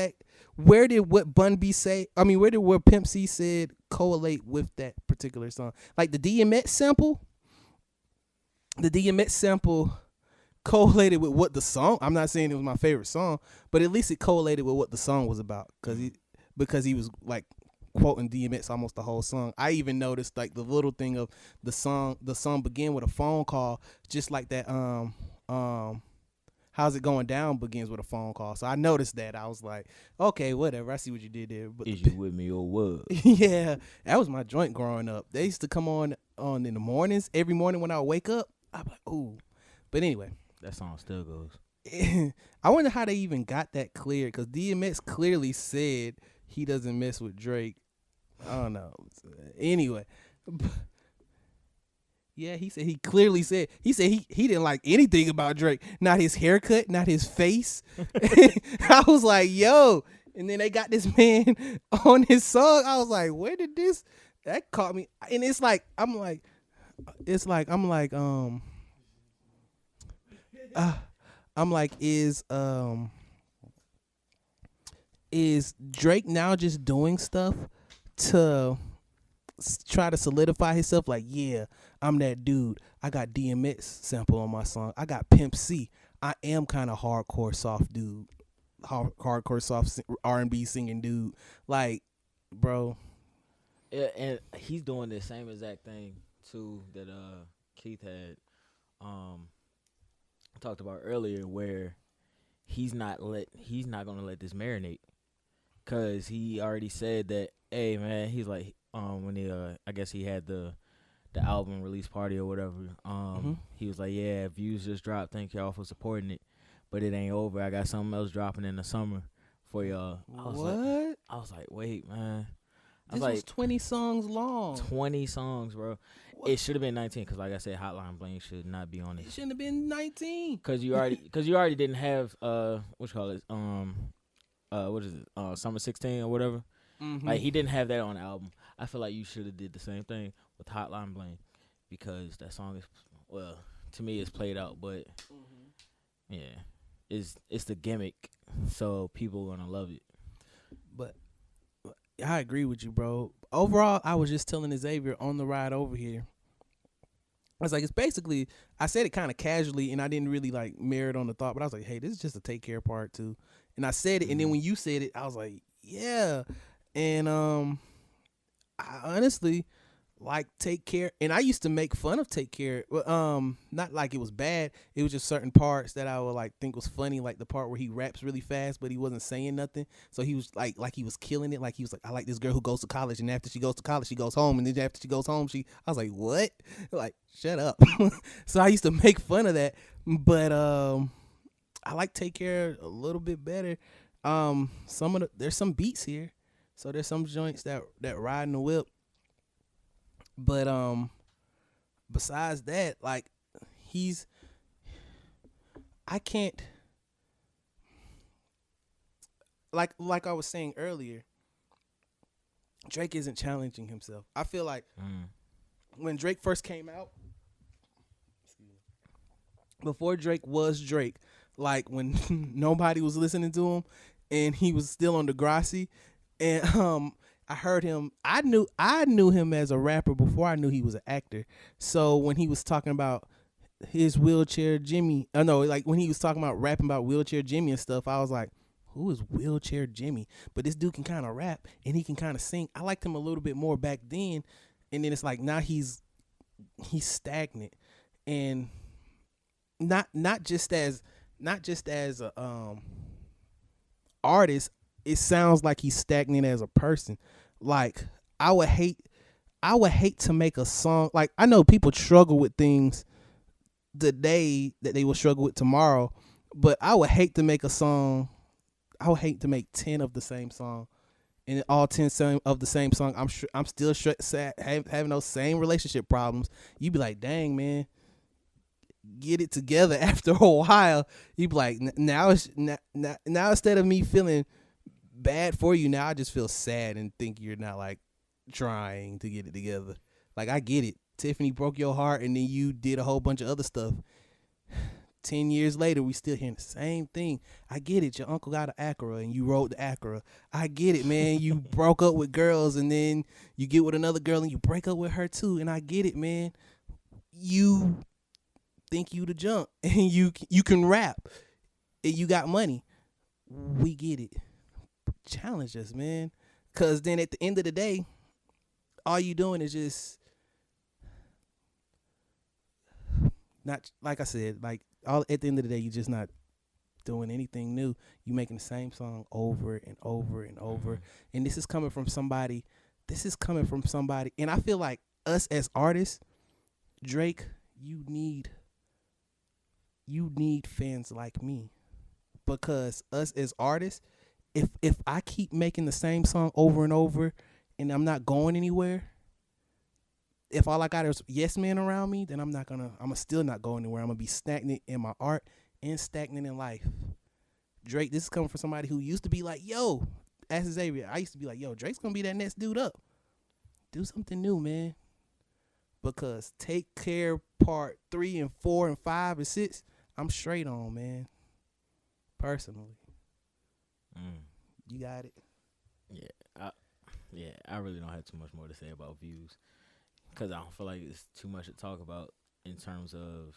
what Bun B say? I mean, where did what Pimp C said correlate with that particular song? Like the DMX sample. The DMX sample correlated with what the song. I'm not saying it was my favorite song, but at least it correlated with what the song was about, because he was like quoting DMX almost the whole song. I even noticed like the little thing of the song begin with a phone call, just like that How's It Going Down begins with a phone call. So I noticed that. I was like, okay, whatever, I see what you did there. But is you with me or what? Yeah, that was my joint growing up. They used to come on in the mornings, every morning when I would wake up. I'd be like, ooh. But anyway, that song still goes. I wonder how they even got that clear, because DMX clearly said he doesn't mess with Drake. I don't know. Anyway, yeah, he said he didn't like anything about Drake. Not his haircut, not his face. I was like, yo. And then they got this man on his song. I was like, where did this? That caught me. And it's like, I'm like, is Drake now just doing stuff to try to solidify himself? Like, yeah, I'm that dude. I got DMX sample on my song. I got Pimp C. I am kind of hardcore soft dude, hardcore soft R&B singing dude. Like, bro. Yeah, and he's doing the same exact thing too that Keith had talked about earlier, where he's not gonna let this marinate, cause he already said that, hey man, he's like when he I guess he had the album release party or whatever, he was like, yeah, views just dropped, thank y'all for supporting it, but it ain't over, I got something else dropping in the summer for y'all. I was like, wait, man. This was 20 songs long. 20 songs, bro. What? It should have been 19, because like I said, Hotline Bling should not be on it. It shouldn't have been 19. Because you already didn't have what you call it, what is it, Summer 16 or whatever. Mm-hmm. Like, he didn't have that on the album. I feel like you should have did the same thing with Hotline Bling, because that song is, well, to me it's played out, but yeah, it's the gimmick, so people are gonna love it. But I agree with you, bro. Overall, I was just telling Xavier on the ride over here, I was like, it's basically, I said it kind of casually, and I didn't really like merit on the thought, but I was like, hey, this is just a take care part too. And I said it, and then when you said it, I was like, yeah. And I honestly like Take Care, and I used to make fun of Take Care. Not like it was bad. It was just certain parts that I would like think was funny, like the part where he raps really fast, but he wasn't saying nothing. So he was like he was killing it. Like he was like, I like this girl who goes to college, and after she goes to college, she goes home, and then after she goes home, I was like, what? Like, shut up. So I used to make fun of that, but I like Take Care a little bit better. There's some beats here, so there's some joints that ride in the whip. But besides that, like, I can't, like I was saying earlier, Drake isn't challenging himself. I feel like when Drake first came out, before Drake was Drake, like when nobody was listening to him and he was still on Degrassi, and I heard him. I knew him as a rapper before I knew he was an actor. So when he was talking about his Wheelchair Jimmy, like when he was talking about rapping about Wheelchair Jimmy and stuff, I was like, who is Wheelchair Jimmy? But this dude can kind of rap and he can kind of sing. I liked him a little bit more back then, and then it's like now he's stagnant, and not just as a artist. It sounds like he's stagnant as a person. Like, I would hate to make a song. Like, I know people struggle with things today that they will struggle with tomorrow, but I would hate to make a song. I would hate to make 10 of the same song, and all 10 of the same song. I'm still having those same relationship problems. You be like, dang, man, get it together. After a while, you be like, now instead of me feeling bad for you, now I just feel sad and think you're not like trying to get it together. Like, I get it. Tiffany broke your heart, and then you did a whole bunch of other stuff. 10 years later, we still hearing the same thing. I get it. Your uncle got an Acura, and you rode the Acura. I get it, man. You broke up with girls, and then you get with another girl, and you break up with her too. And I get it, man. You think you the junk, and you can rap, and you got money. We get it. Challenge us, man, because then at the end of the day, all you doing is just not, like I said, like, all at the end of the day, you're just not doing anything new. You making the same song over and over and over, and this is coming from somebody, and I feel like us as artists, Drake, you need fans like me. because us as artists, if I keep making the same song over and over and I'm not going anywhere, if all I got is yes men around me, then I'm still not go anywhere. I'm gonna be stagnant in my art and stagnant in life. Drake, this is coming from somebody who used to be like, yo, as Xavier, I used to be like, yo, Drake's gonna be that next dude up. Do something new, man. Because Take Care Part 3 and 4 and 5 and 6, I'm straight on, man. Personally. You got it. I really don't have too much more to say about views, because I don't feel like it's too much to talk about in terms of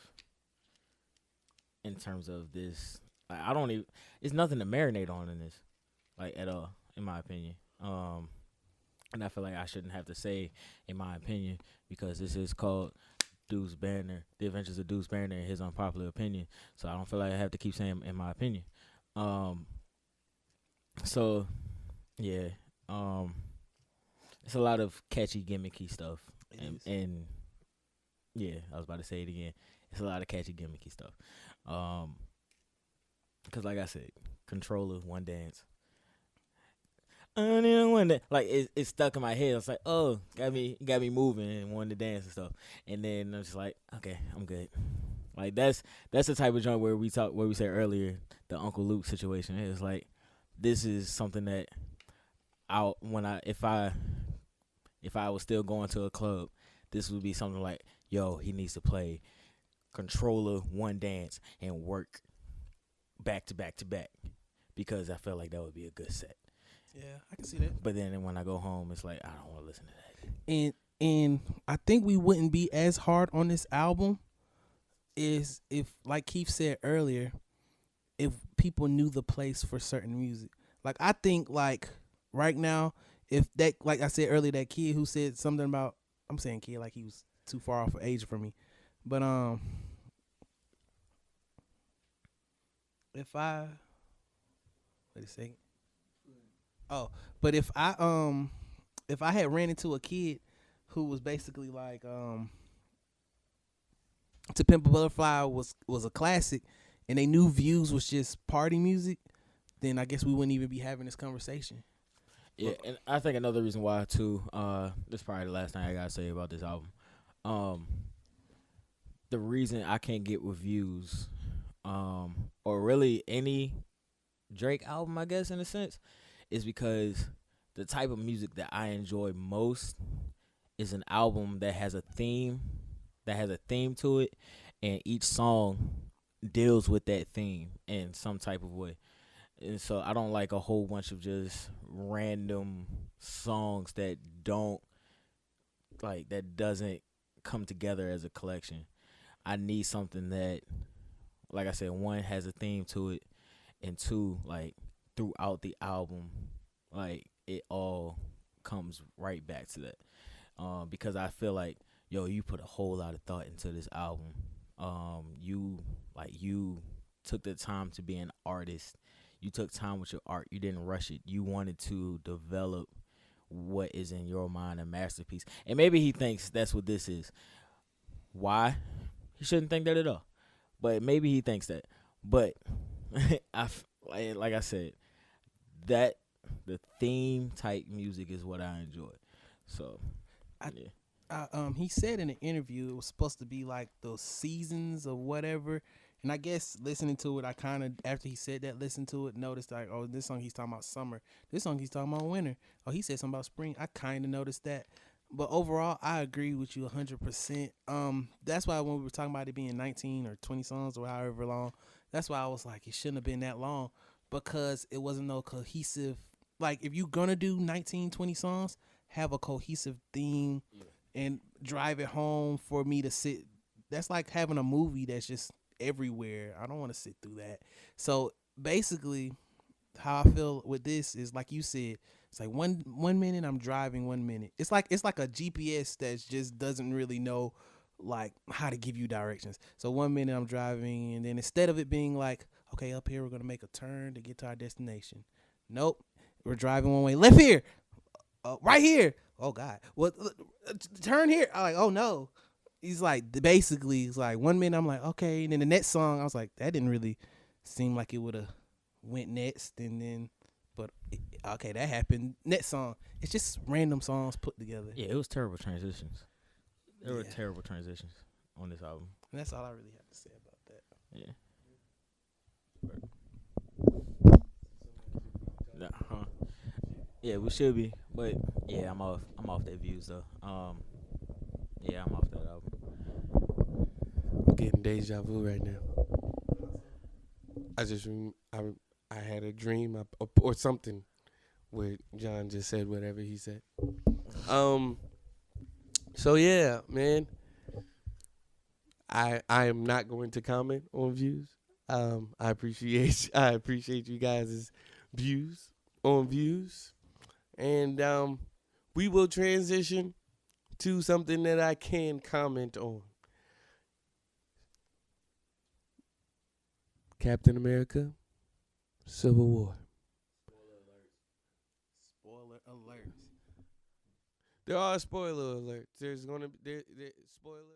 this. Like, I don't even. It's nothing to marinate on in this, like, at all, in my opinion. And I feel like I shouldn't have to say, in my opinion, because this is called Duce Banner, The Adventures of Duce Banner, and His Unpopular Opinion. So I don't feel like I have to keep saying, in my opinion. So yeah, it's a lot of catchy, gimmicky stuff, and yeah, I was about to say it again. It's a lot of catchy, gimmicky stuff. Cause like I said, controller, one dance. Like it's stuck in my head. It's like, oh, got me moving and wanting to dance and stuff. And then I'm just like, okay, I'm good. Like that's the type of joint where we said earlier, the Uncle Luke situation. It's like, this is something that if I was still going to a club, this would be something like, yo, he needs to play controller, one dance, and work back to back to back, because I felt like that would be a good set. Yeah, I can see that. But then when I go home, it's like, I don't want to listen to that. And I think we wouldn't be as hard on this album is if, like Keith said earlier, if people knew the place for certain music. Like, I think, like, right now, if that, like I said earlier, that kid who said something about, I'm saying kid like he was too far off of age for me, but if I, wait a second. Oh, but if I had ran into a kid who was basically like To Pimp a Butterfly was a classic, and they knew Views was just party music, then I guess we wouldn't even be having this conversation. Yeah, and I think another reason why too, this is probably the last thing I gotta say about this album. The reason I can't get with Views, or really any Drake album, I guess, in a sense, is because the type of music that I enjoy most is an album that has a theme to it, and each song deals with that theme in some type of way. And so I don't like a whole bunch of just random songs that doesn't come together as a collection. I need something that, like I said, one, has a theme to it, and two, like, throughout the album, like, it all comes right back to that. Because I feel like, yo, you put a whole lot of thought into this album. You took the time to be an artist. You took time with your art. You didn't rush it. You wanted to develop what is in your mind a masterpiece. And maybe he thinks that's what this is. Why? He shouldn't think that at all. But maybe he thinks that. But like I said, that the theme type music is what I enjoy. So, yeah. He said in an interview it was supposed to be like those seasons or whatever. And I guess listening to it, I kind of, after he said that, listened to it, noticed like, oh, this song he's talking about summer. This song he's talking about winter. Oh, he said something about spring. I kind of noticed that. But overall, I agree with you 100%. That's why when we were talking about it being 19 or 20 songs or however long, that's why I was like, it shouldn't have been that long, because it wasn't no cohesive. Like, if you're going to do 19, 20 songs, have a cohesive theme and drive it home for me to sit. That's like having a movie that's just everywhere. I don't want to sit through that. So basically, how I feel with this is like you said, it's like one minute I'm driving, 1 minute it's like a GPS that just doesn't really know like how to give you directions. So 1 minute I'm driving, and then instead of it being like, okay, up here we're gonna make a turn to get to our destination, nope, we're driving one way, left here, right here, oh god, well, turn here. I'm like, oh no. He's like, basically, it's like 1 minute I'm like, okay, and then the next song I was like, that didn't really seem like it would have went next, and then, but okay, that happened. Next song, it's just random songs put together. Yeah, it was terrible transitions. There were Yeah. terrible transitions on this album. And that's all I really have to say about that. Yeah. Huh. Yeah, we should be, but yeah, I'm off. I'm off that Views though. Yeah, I'm off that album. I'm getting deja vu right now. I had a dream or something where John just said whatever he said. So yeah, man. I am not going to comment on views. I appreciate you guys' views on views, and we will transition to something that I can comment on. Captain America, Civil War. Spoiler alert. There are spoiler alerts. There's gonna be spoiler.